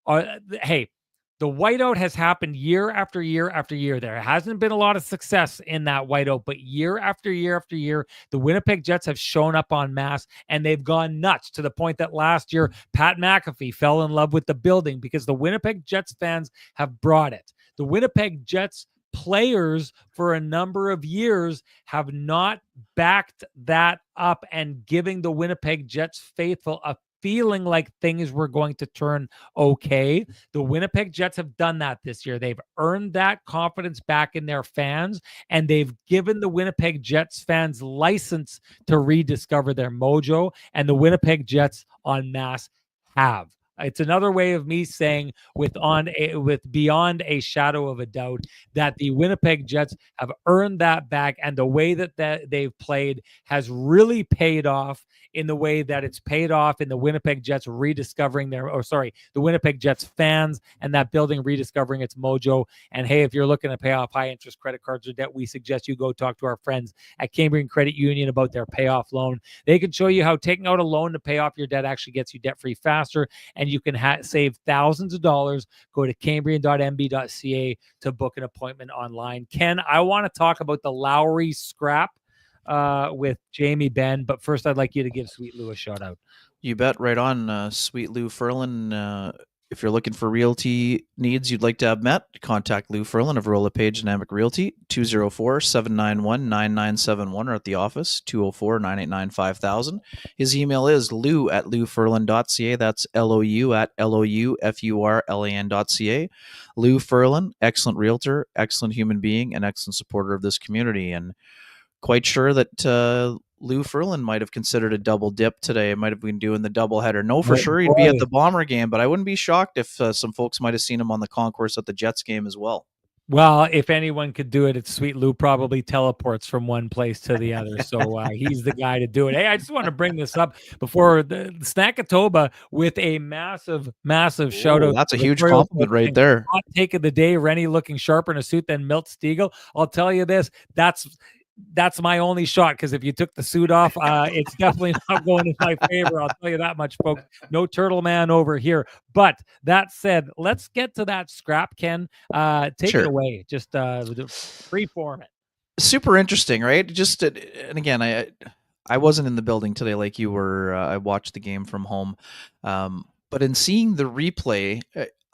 are, hey, The whiteout has happened year after year after year. There hasn't been a lot of success in that whiteout, but year after year after year, the Winnipeg Jets have shown up en masse, and they've gone nuts to the point that last year, Pat McAfee fell in love with the building because the Winnipeg Jets fans have brought it. The Winnipeg Jets players for a number of years have not backed that up and giving the Winnipeg Jets faithful a feeling like things were going to turn okay. The Winnipeg Jets have done that this year. They've earned that confidence back in their fans, and they've given the Winnipeg Jets fans license to rediscover their mojo, and the Winnipeg Jets en masse have. It's another way of me saying with beyond a shadow of a doubt that the Winnipeg Jets have earned that back, and the way that they've played has really paid off in the way that it's paid off in the Winnipeg Jets rediscovering the Winnipeg Jets fans and that building rediscovering its mojo. And hey, if you're looking to pay off high interest credit cards or debt, we suggest you go talk to our friends at Cambrian Credit Union about their payoff loan. They can show you how taking out a loan to pay off your debt actually gets you debt free faster, and you can save thousands of dollars. Go to cambrian.mb.ca to book an appointment online. Ken, I want to talk about the Lowry scrap with Jamie Benn, but first I'd like you to give Sweet Lou a shout out. You bet. Right on. Sweet Lou Ferlin. If you're looking for realty needs you'd like to have met, contact Lou Ferlin of Rolla Page Dynamic Realty, 204-791-9971, or at the office, 204-989-5000. His email is lou@louferlin.ca. That's LOU@LOUFURLAN.ca. Lou Ferlin, excellent realtor, excellent human being, and excellent supporter of this community. And quite sure that Lou Ferlin might have considered a double dip today. Might have been doing the doubleheader. No, for sure he'd be at the Bomber game, but I wouldn't be shocked if some folks might have seen him on the concourse at the Jets game as well. Well, if anyone could do it, it's Sweet Lou. Probably teleports from one place to the other. So he's the guy to do it. Hey, I just want to bring this up before the Snackatoba with a massive shout out. That's a huge compliment right there. Hot take of the day, Renny looking sharper in a suit than Milt Stiegel. I'll tell you this, that's my only shot, because if you took the suit off, it's definitely not going in my favor. I'll tell you that much, folks. No turtle man over here. But that said, let's get to that scrap, Ken. Take it away. Just freeform it. Super interesting, right? Just and again, I wasn't in the building today like you were. I watched the game from home, but in seeing the replay,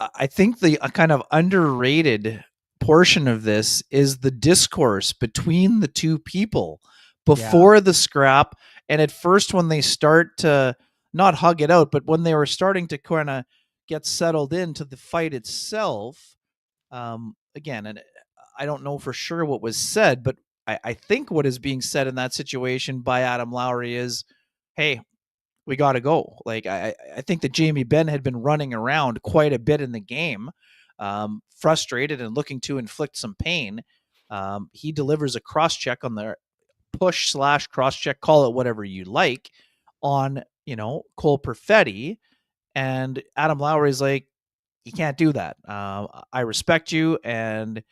I think the kind of underrated portion of this is the discourse between the two people before the scrap. And at first, when they start to not hug it out, but when they were starting to kind of get settled into the fight itself, again, and I don't know for sure what was said, but I think what is being said in that situation by Adam Lowry is, hey, we got to go. Like, I think that Jamie Benn had been running around quite a bit in the game, frustrated and looking to inflict some pain. He delivers a cross-check on the push/cross-check, call it whatever you like, on, Cole Perfetti. And Adam Lowry's like, you can't do that. I respect you, and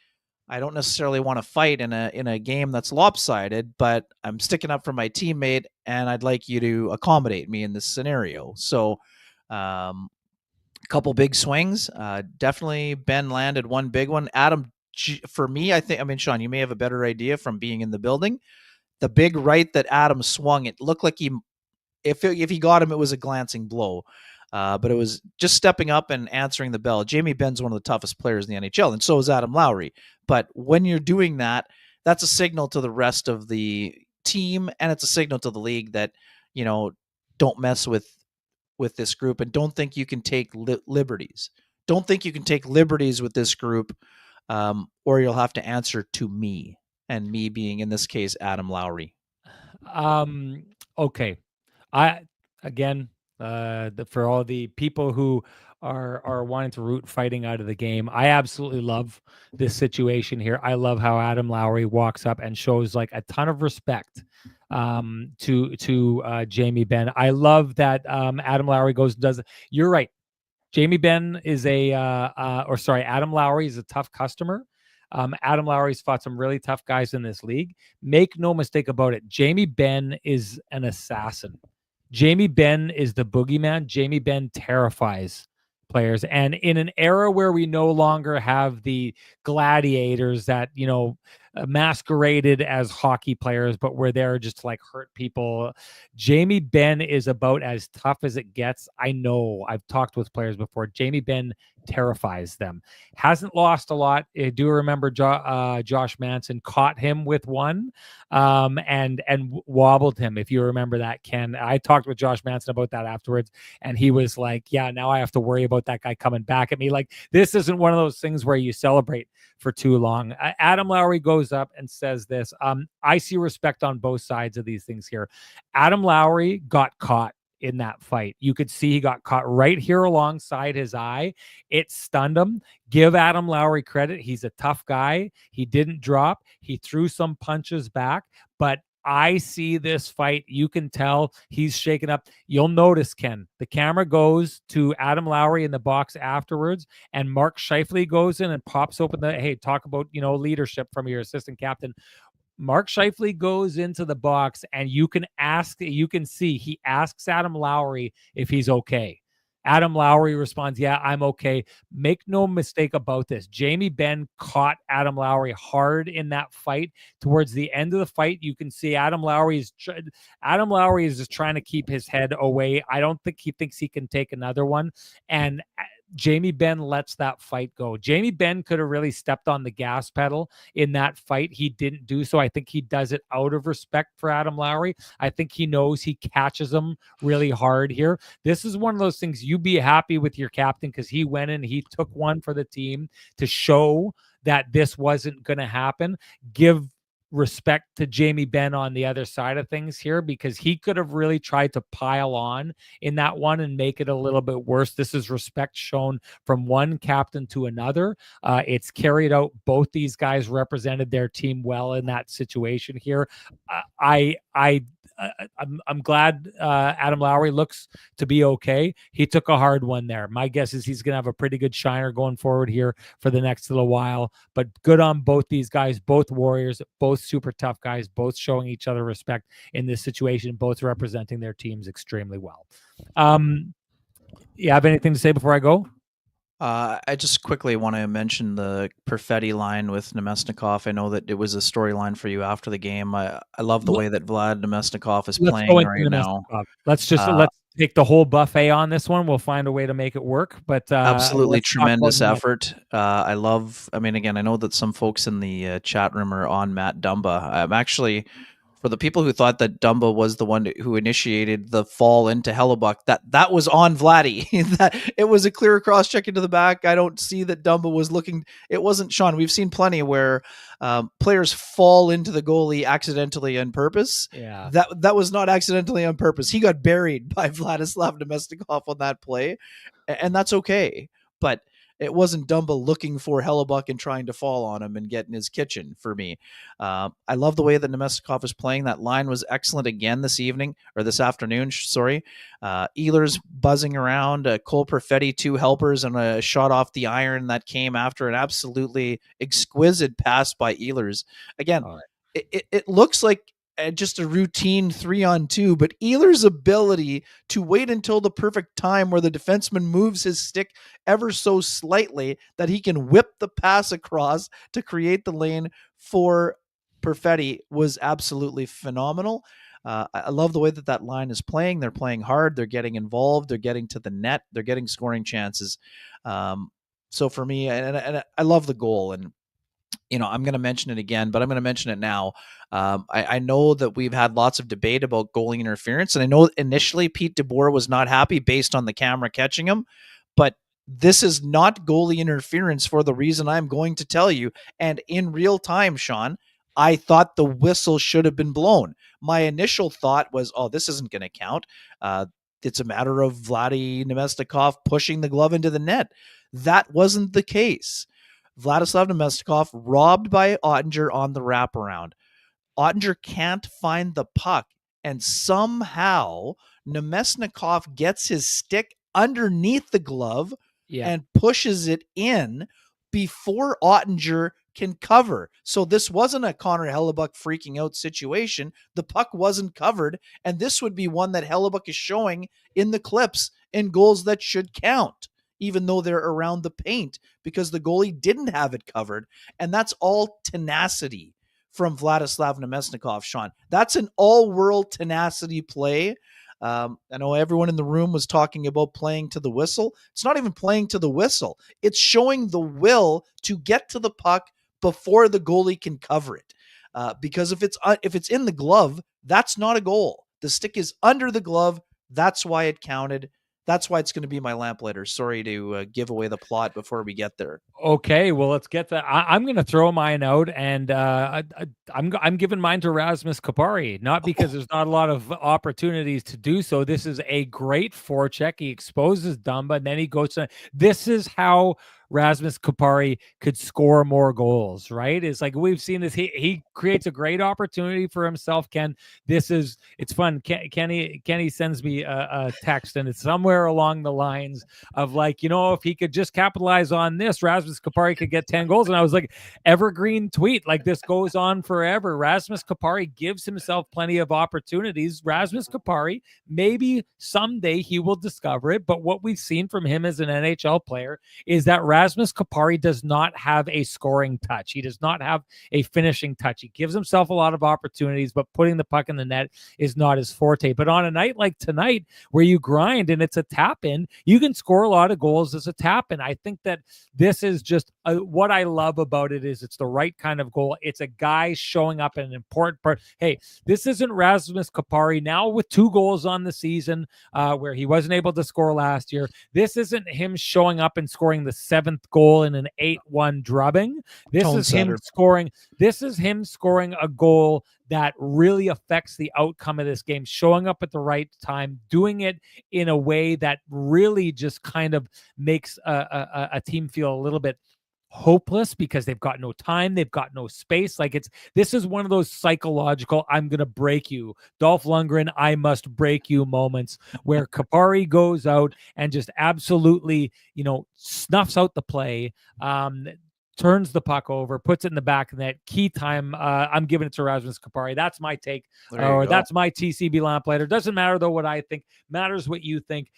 I don't necessarily want to fight in a game that's lopsided, but I'm sticking up for my teammate, and I'd like you to accommodate me in this scenario. So, couple big swings. Definitely Benn landed one big one. Adam, for me, Sean, you may have a better idea from being in the building. The big right that Adam swung, it looked like if he got him, it was a glancing blow. But it was just stepping up and answering the bell. Jamie Benn's one of the toughest players in the NHL, and so is Adam Lowry. But when you're doing that, that's a signal to the rest of the team, and it's a signal to the league that, don't mess with this group, and don't think you can take liberties. Don't think you can take liberties with this group, or you'll have to answer to me, and me being, in this case, Adam Lowry. Okay. For all the people who are wanting to root fighting out of the game, I absolutely love this situation here. I love how Adam Lowry walks up and shows like a ton of respect to Jamie Benn. I love that Adam Lowry goes and does. You're right. Jamie Benn is Adam Lowry is a tough customer. Adam Lowry's fought some really tough guys in this league. Make no mistake about it. Jamie Benn is an assassin. Jamie Benn is the boogeyman. Jamie Benn terrifies players. And in an era where we no longer have the gladiators that, masqueraded as hockey players, but were there just to like hurt people, Jamie Benn is about as tough as it gets. I know I've talked with players before. Jamie Benn terrifies them. Hasn't lost a lot. I do remember Josh Manson caught him with one, and wobbled him. If you remember that, Ken, I talked with Josh Manson about that afterwards, and he was like, "Yeah, now I have to worry about that guy coming back at me." Like, this isn't one of those things where you celebrate for too long. Adam Lowry goes up and says this. I see respect on both sides of these things here. Adam Lowry got caught in that fight. You could see he got caught right here alongside his eye. It stunned him. Give Adam Lowry credit. He's a tough guy. He didn't drop. He threw some punches back, but I see this fight. You can tell he's shaken up. You'll notice, Ken, the camera goes to Adam Lowry in the box afterwards, and Mark Scheifele goes in and pops open hey, talk about, leadership from your assistant captain. Mark Scheifele goes into the box, and you can see he asks Adam Lowry if he's okay. Adam Lowry responds, "Yeah, I'm okay." Make no mistake about this. Jamie Benn caught Adam Lowry hard in that fight. Towards the end of the fight, you can see Adam Lowry is just trying to keep his head away. I don't think he thinks he can take another one. And Jamie Benn lets that fight go. Jamie Benn could have really stepped on the gas pedal in that fight. He didn't do so. I think he does it out of respect for Adam Lowry. I think he knows he catches him really hard here. This is one of those things you be happy with your captain, because he went in, he took one for the team to show that this wasn't going to happen. Give respect to Jamie Benn on the other side of things here, because he could have really tried to pile on in that one and make it a little bit worse. This is respect shown from one captain to another. It's carried out. Both these guys represented their team well in that situation here. I'm glad Adam Lowry looks to be okay. He took a hard one there. My guess is he's going to have a pretty good shiner going forward here for the next little while. But good on both these guys, both warriors, both super tough guys, both showing each other respect in this situation, both representing their teams extremely well. You have anything to say before I go? I just quickly want to mention the Perfetti line with Nemesnikov. I know that it was a storyline for you after the game. I love the way that Vlad Nemesnikov is playing right now. Let's take the whole buffet on this one. We'll find a way to make it work. But absolutely tremendous effort. I mean, again, I know that some folks in the chat room are on Matt Dumba. I'm actually, for the people who thought that Dumba was the one who initiated the fall into Hellebuyck, that was on Vladdy. That it was a clear cross check into the back. I don't see that Dumba was looking. It wasn't Sean. We've seen plenty where players fall into the goalie accidentally on purpose. Yeah, that was not accidentally on purpose. He got buried by Vladislav Nemesnikov on that play, and that's okay. But it wasn't Dumba looking for Hellebuyck and trying to fall on him and get in his kitchen for me. I love the way that Nemesnikov is playing. That line was excellent again this afternoon. Sorry. Ehlers buzzing around, Cole Perfetti, 2 helpers, and a shot off the iron that came after an absolutely exquisite pass by Ehlers. Again, it looks like just a routine 3-on-2, but Ehlers' ability to wait until the perfect time where the defenseman moves his stick ever so slightly that he can whip the pass across to create the lane for Perfetti was absolutely phenomenal. I love the way that line is playing. They're playing hard. They're getting involved. They're getting to the net. They're getting scoring chances. So for me, and I love the goal, and I'm going to mention it again, but I'm going to mention it now. I know that we've had lots of debate about goalie interference, and I know initially Pete DeBoer was not happy based on the camera catching him, but this is not goalie interference for the reason I'm going to tell you. And in real time, Sean, I thought the whistle should have been blown. My initial thought was, this isn't going to count. It's a matter of Vladdy Nemesnikov pushing the glove into the net. That wasn't the case. Vladislav Nemesnikov robbed by Ottinger on the wraparound. Ottinger can't find the puck, and somehow Nemesnikov gets his stick underneath the glove and pushes it in before Ottinger can cover. So this wasn't a Connor Hellebuyck freaking out situation. The puck wasn't covered, and this would be one that Hellebuyck is showing in the clips in goals that should count. even though they're around the paint, because the goalie didn't have it covered. And that's all tenacity from Vladislav Namestnikov, Sean. That's an all-world tenacity play. I know everyone in the room was talking about playing to the whistle. It's not even playing to the whistle. It's showing the will to get to the puck before the goalie can cover it. Because if it's in the glove, that's not a goal. The stick is under the glove. That's why it counted. That's why it's going to be my lamplighter. Sorry to give away the plot before we get there. Okay, well, let's get that. I'm going to throw mine out, and I'm giving mine to Rasmus Kupari, not because there's not a lot of opportunities to do so. This is a great forecheck. He exposes Dumba, and then he goes to. This is how Rasmus Kupari could score more goals, right? It's like we've seen this. He creates a great opportunity for himself, Ken. It's fun. Kenny sends me a text, and it's somewhere along the lines of like, if he could just capitalize on this, Rasmus Kupari could get 10 goals. And I was like, evergreen tweet, like this goes on forever. Rasmus Kupari gives himself plenty of opportunities. Rasmus Kupari, maybe someday he will discover it. But what we've seen from him as an NHL player is that Rasmus Kupari does not have a scoring touch. He does not have a finishing touch. He gives himself a lot of opportunities, but putting the puck in the net is not his forte. But on a night like tonight, where you grind and it's a tap in, you can score a lot of goals as a tap in. I think that this is just what I love about it is it's the right kind of goal. It's a guy showing up in an important part. Hey, this isn't Rasmus Kupari now with 2 goals on the season where he wasn't able to score last year. This isn't him showing up and scoring the 7th goal in an 8-1 drubbing. This is him scoring a goal that really affects the outcome of this game, showing up at the right time, doing it in a way that really just kind of makes a team feel a little bit hopeless because they've got no time, they've got no space. Like this is one of those psychological, I'm gonna break you, Dolph Lundgren, I must break you moments where Kupari goes out and just absolutely, snuffs out the play, turns the puck over, puts it in the back of that key time. I'm giving it to Rasmus Kupari. That's my take, or that's my TCB lamplighter. Doesn't matter though what I think, matters what you think.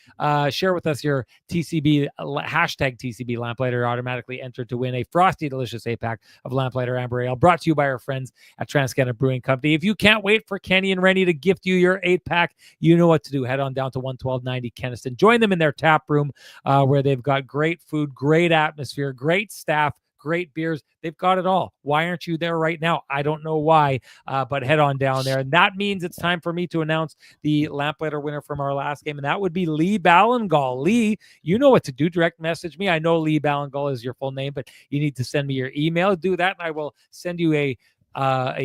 Share with us your TCB hashtag TCB lamplighter. Automatically entered to win a frosty, delicious 8-pack of Lamplighter Amber Ale, brought to you by our friends at Transcanada Brewing Company. If you can't wait for Kenny and Renny to gift you your 8-pack, you know what to do. Head on down to 11290 Kenniston. Join them in their tap room where they've got great food, great atmosphere, great staff, great beers. They've got it all. Why aren't you there right now? I don't know why, but head on down there. And that means it's time for me to announce the Lamplighter winner from our last game, and that would be Lee Ballingall. Lee, you know what to do. Direct message me. I know Lee Ballingall is your full name, but you need to send me your email. Do that, and I will send you a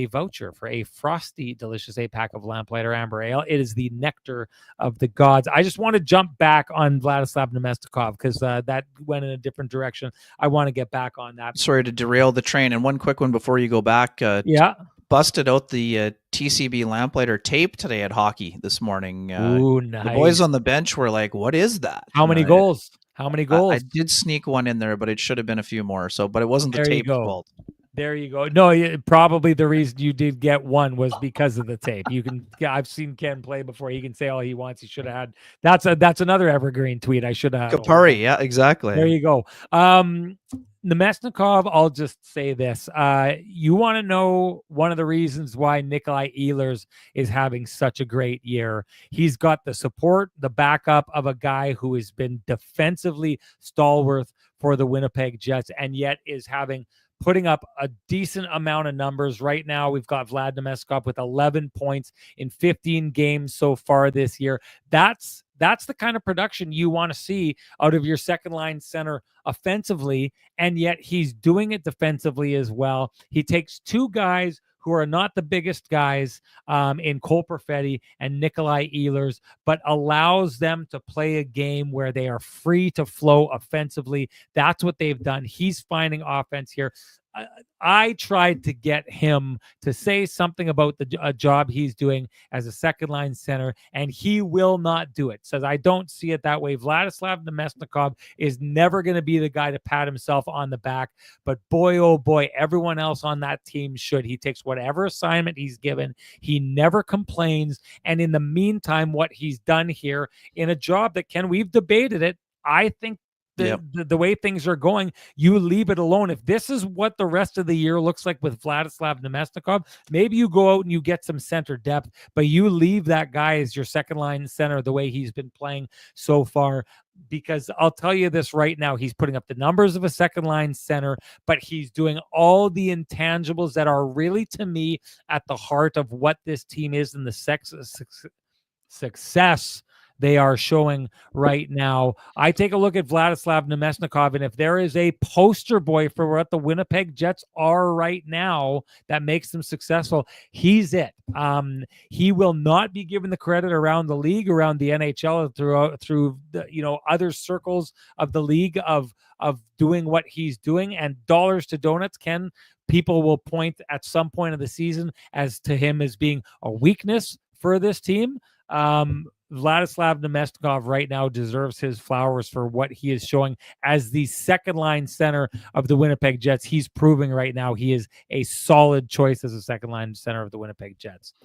voucher for a frosty, delicious 8-pack of Lamplighter Amber Ale. It is the nectar of the gods. I just want to jump back on Vladislav Namestnikov because that went in a different direction. I want to get back on that. Sorry to derail the train. And one quick one before you go back. Busted out the TCB Lamplighter tape today at hockey this morning. Ooh, nice. The boys on the bench were like, what is that? How many goals? How many goals? I did sneak one in there, but it should have been a few more. But it wasn't the tape's fault. There you go. No, probably the reason you did get one was because of the tape. I've seen Ken play before. He can say all he wants. He should have had. That's another evergreen tweet. I should have. Kupari, yeah, exactly. There you go. Namestnikov, I'll just say this. You want to know one of the reasons why Nikolai Ehlers is having such a great year. He's got the support, the backup of a guy who has been defensively stalwart for the Winnipeg Jets, and yet is putting up a decent amount of numbers. Right now, we've got Vlad Namestnikov with 11 points in 15 games so far this year. That's the kind of production you want to see out of your second line center offensively, and yet he's doing it defensively as well. He takes 2 guys who are not the biggest guys in Cole Perfetti and Nikolai Ehlers, but allows them to play a game where they are free to flow offensively. That's what they've done. He's finding offense here. I tried to get him to say something about the job he's doing as a second line center, and he will not do it. Says, I don't see it that way. Vladislav Namestnikov is never going to be the guy to pat himself on the back, but boy, oh boy, everyone else on that team should. He takes whatever assignment he's given. He never complains. And in the meantime, what he's done here in a job that we've debated it, I think Yep. the way things are going, you leave it alone. If this is what the rest of the year looks like with Vladislav Nemesnikov, maybe you go out and you get some center depth, but you leave that guy as your second line center the way he's been playing so far. Because I'll tell you this right now, he's putting up the numbers of a second line center, but he's doing all the intangibles that are really, to me, at the heart of what this team is and the success they are showing right now. I take a look at Vladislav Nemesnikov, and if there is a poster boy for what the Winnipeg Jets are right now that makes them successful, he's it. He will not be given the credit around the league, around the NHL, through the, other circles of the league of doing what he's doing. And dollars to donuts, Ken, people will point at some point of the season as to him as being a weakness for this team. Vladislav Nemesnikov right now deserves his flowers for what he is showing as the second line center of the Winnipeg Jets. He's proving right now he is a solid choice as a second line center of the Winnipeg Jets.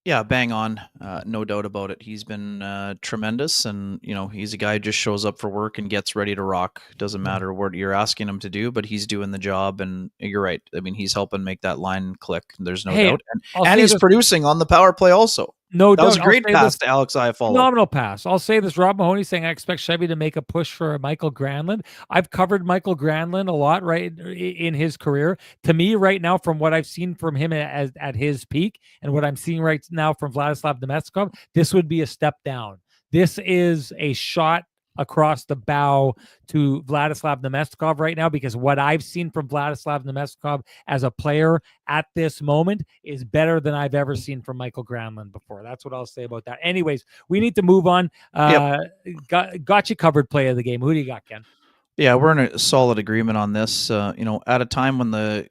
Yeah, bang on. No doubt about it. He's been tremendous, and he's a guy who just shows up for work and gets ready to rock. Doesn't matter what you're asking him to do, but he's doing the job. And you're right. I mean, he's helping make that line click. There's no doubt, and he's producing on the power play also. No doubt. That was a great pass to Alex Iafallo. Phenomenal pass. I'll say this. Rob Mahoney saying, I expect Chevy to make a push for Michael Granlund. I've covered Michael Granlund a lot right in his career. To me right now, from what I've seen from him at his peak and what I'm seeing right now from Vladislav Nemesnikov, this would be a step down. This is a shot across the bow to Vladislav Nemesnikov right now, because what I've seen from Vladislav Nemesnikov as a player at this moment is better than I've ever seen from Michael Granlund before. That's what I'll say about that. Anyways, we need to move on. Got you covered play of the game. Who do you got, Ken? Yeah, we're in a solid agreement on this. At a time when the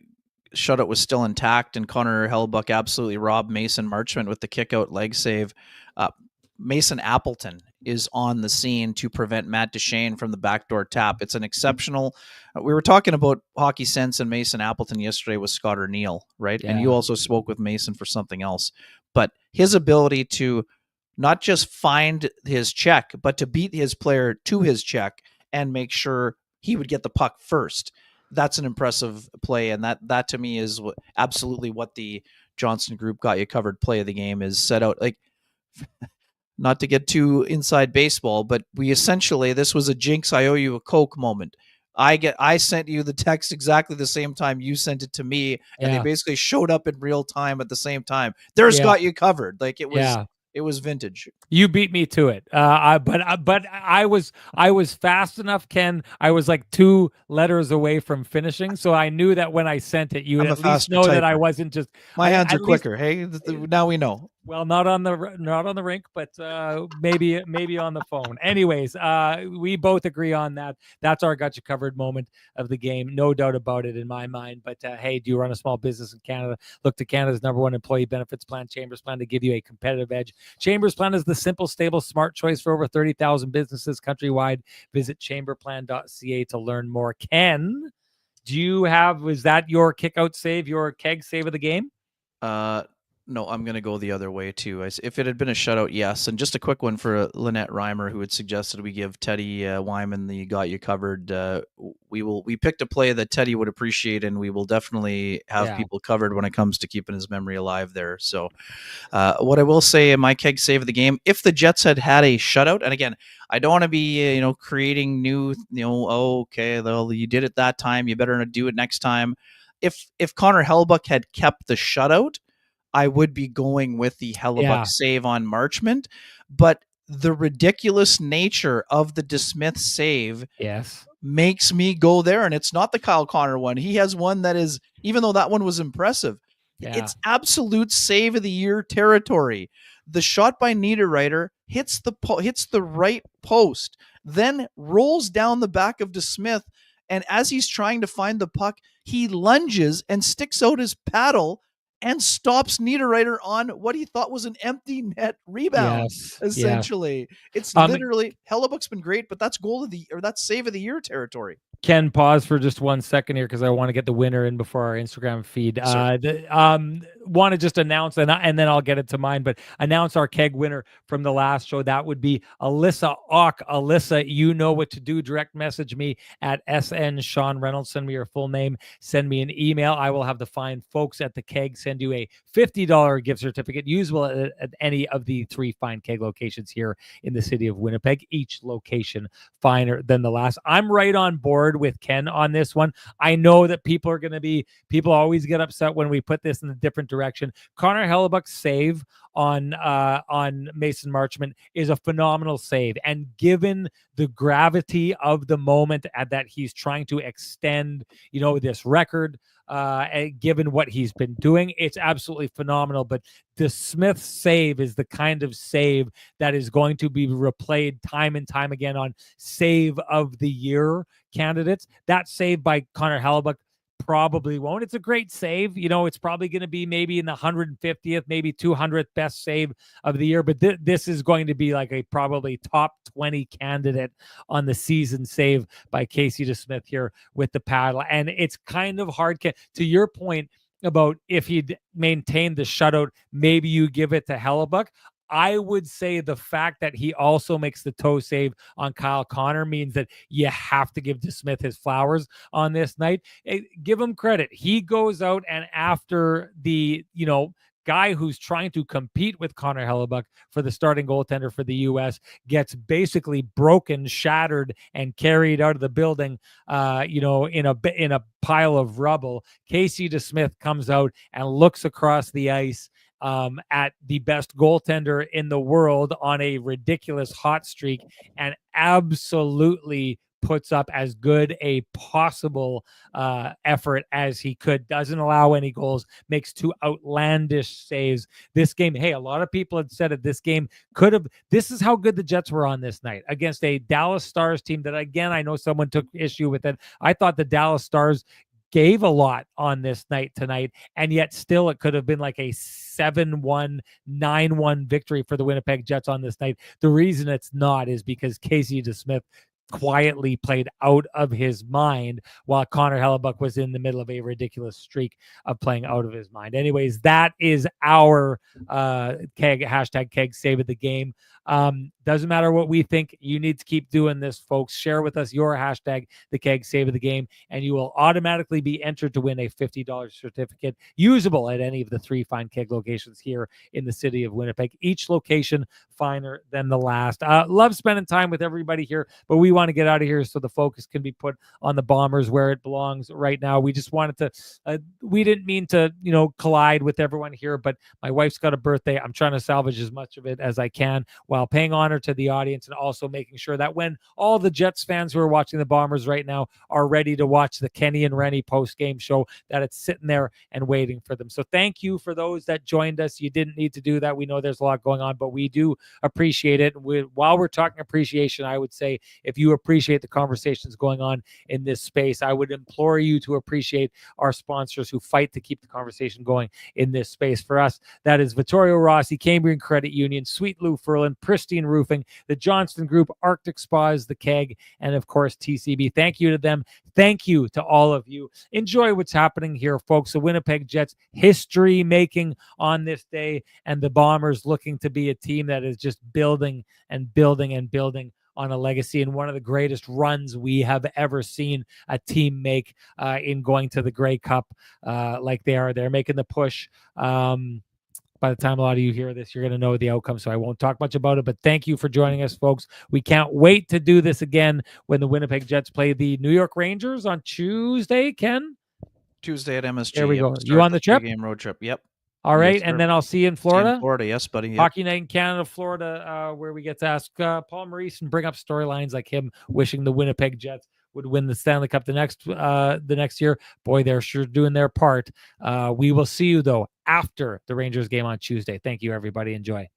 shutout was still intact and Connor Hellebuyck absolutely robbed Mason Marchment with the kick-out leg save, Mason Appleton is on the scene to prevent Matt Duchene from the backdoor tap. It's an exceptional. We were talking about Hockey Sense and Mason Appleton yesterday with Scott O'Neill, right? Yeah. And you also spoke with Mason for something else. But his ability to not just find his check, but to beat his player to his check and make sure he would get the puck first. That's an impressive play. And that to me is absolutely what the Johnston Group Got You Covered play of the game is set out. Like, not to get too inside baseball, but this was a jinx, I owe you a Coke moment. I sent you the text exactly the same time you sent it to me, and they basically showed up in real time at the same time. Got you covered. Like it was vintage. You beat me to it. But I was fast enough, Ken. I was like 2 letters away from finishing, so I knew that when I sent it, you would at least know that I wasn't just. My hands are quicker. Hey, now we know. Well, not on the rink, but maybe on the phone. Anyways, we both agree on that. That's our got you covered moment of the game, no doubt about it in my mind. But hey, do you run a small business in Canada? Look to Canada's #1 employee benefits plan, Chambers Plan, to give you a competitive edge. Chambers Plan is the simple, stable, smart choice for over 30,000 businesses countrywide. Visit chamberplan.ca to learn more. Ken, was that your kick-out save, your keg save of the game? No, I'm going to go the other way, too. If it had been a shutout, yes. And just a quick one for Lynette Reimer, who had suggested we give Teddy Wyman the Got You Covered. We picked a play that Teddy would appreciate, and we will definitely have people covered when it comes to keeping his memory alive there. So what I will say in my keg save of the game, if the Jets had a shutout, and again, I don't want to be creating new, okay, well, you did it that time, you better not do it next time. If Connor Hellebuyck had kept the shutout, I would be going with the Hellebuyck save on Marchment, but the ridiculous nature of the DeSmith save makes me go there. And it's not the Kyle Connor one. He has one that is, even though that one was impressive, it's absolute save of the year territory. The shot by Niederreiter hits the right post, then rolls down the back of DeSmith. And as he's trying to find the puck, he lunges and sticks out his paddle and stops Niederreiter on what he thought was an empty net rebound. Yes. Essentially, it's literally Hellebuyck's been great, but that's that's save of the year territory. Ken, pause for just 1 second here because I want to get the winner in before our Instagram feed. Want to just announce, and then I'll get it to mine, but announce our keg winner from the last show. That would be Alyssa Ock. Alyssa, you know what to do. Direct message me at SN Sean Reynolds. Send me your full name. Send me an email. I will have the fine folks at the keg send you a $50 gift certificate, usable at any of the 3 fine keg locations here in the city of Winnipeg. Each location finer than the last. I'm right on board with Ken on this one. I know that people always get upset when we put this in a different direction. Connor Hellebuyck's save on Mason Marchment is a phenomenal save, and given the gravity of the moment that he's trying to extend, this record, given what he's been doing, it's absolutely phenomenal. But the Smith save is the kind of save that is going to be replayed time and time again on save of the year candidates. That save by Connor Hellebuyck probably won't. It's a great save. It's probably going to be maybe in the 150th, maybe 200th best save of the year. But this is going to be like a probably top 20 candidate on the season save by Casey DeSmith here with the paddle. And it's kind of hard to your point about if he'd maintained the shutout, maybe you give it to Hellebuyck. I would say the fact that he also makes the toe save on Kyle Connor means that you have to give DeSmith his flowers on this night. Give him credit. He goes out, and after the, guy who's trying to compete with Connor Hellebuyck for the starting goaltender for the U.S. gets basically broken, shattered, and carried out of the building, in a pile of rubble. Casey DeSmith comes out and looks across the ice at the best goaltender in the world on a ridiculous hot streak, and absolutely puts up as good a possible effort as he could. Doesn't allow any goals, makes 2 outlandish saves. This game, hey, a lot of people had said it, this game could have, this is how good the Jets were on this night against a Dallas Stars team that, again, I know someone took issue with it. I thought the Dallas Stars gave a lot on this night tonight, and yet still it could have been like a 7-1, 9-1 victory for the Winnipeg Jets on this night. The reason it's not is because Casey DeSmith quietly played out of his mind while Connor Hellebuyck was in the middle of a ridiculous streak of playing out of his mind. Anyways, that is our hashtag keg save of the game. Doesn't matter what we think. You need to keep doing this, folks. Share with us your hashtag, the keg save of the game, and you will automatically be entered to win a $50 certificate usable at any of the 3 fine keg locations here in the city of Winnipeg. Each location finer than the last. Love spending time with everybody here, but we want to get out of here so the focus can be put on the Bombers where it belongs right now. We just wanted to, we didn't mean to, collide with everyone here, but my wife's got a birthday. I'm trying to salvage as much of it as I can while paying honor to the audience, and also making sure that when all the Jets fans who are watching the Bombers right now are ready to watch the Kenny and Renny post-game show, that it's sitting there and waiting for them. So thank you for those that joined us. You didn't need to do that. We know there's a lot going on, but we do appreciate it. While we're talking appreciation, I would say if you appreciate the conversations going on in this space, I would implore you to appreciate our sponsors who fight to keep the conversation going in this space. For us, that is Vittorio Rossi, Cambrian Credit Union, Sweet Lou Ferlin, Pristine Roofing, the Johnston Group, Arctic Spas, the Keg, and of course TCB. Thank you to them. Thank you to all of you. Enjoy what's happening here, folks. The Winnipeg Jets history making on this day, and the Bombers looking to be a team that is just building and building and building on a legacy, and one of the greatest runs we have ever seen a team make in going to the Grey Cup like they are. They're making the push. By the time a lot of you hear this, you're going to know the outcome, so I won't talk much about it. But thank you for joining us, folks. We can't wait to do this again when the Winnipeg Jets play the New York Rangers on Tuesday, Ken? Tuesday at MSG. There we go. You on the trip? Game road trip. Yep. All right, and then I'll see you in Florida. In Florida, yes, buddy. Yep. Hockey Night in Canada, Florida, where we get to ask Paul Maurice and bring up storylines like him wishing the Winnipeg Jets would win the Stanley Cup the next year. Boy, they're sure doing their part. We will see you, though, after the Rangers game on Tuesday. Thank you, everybody. Enjoy.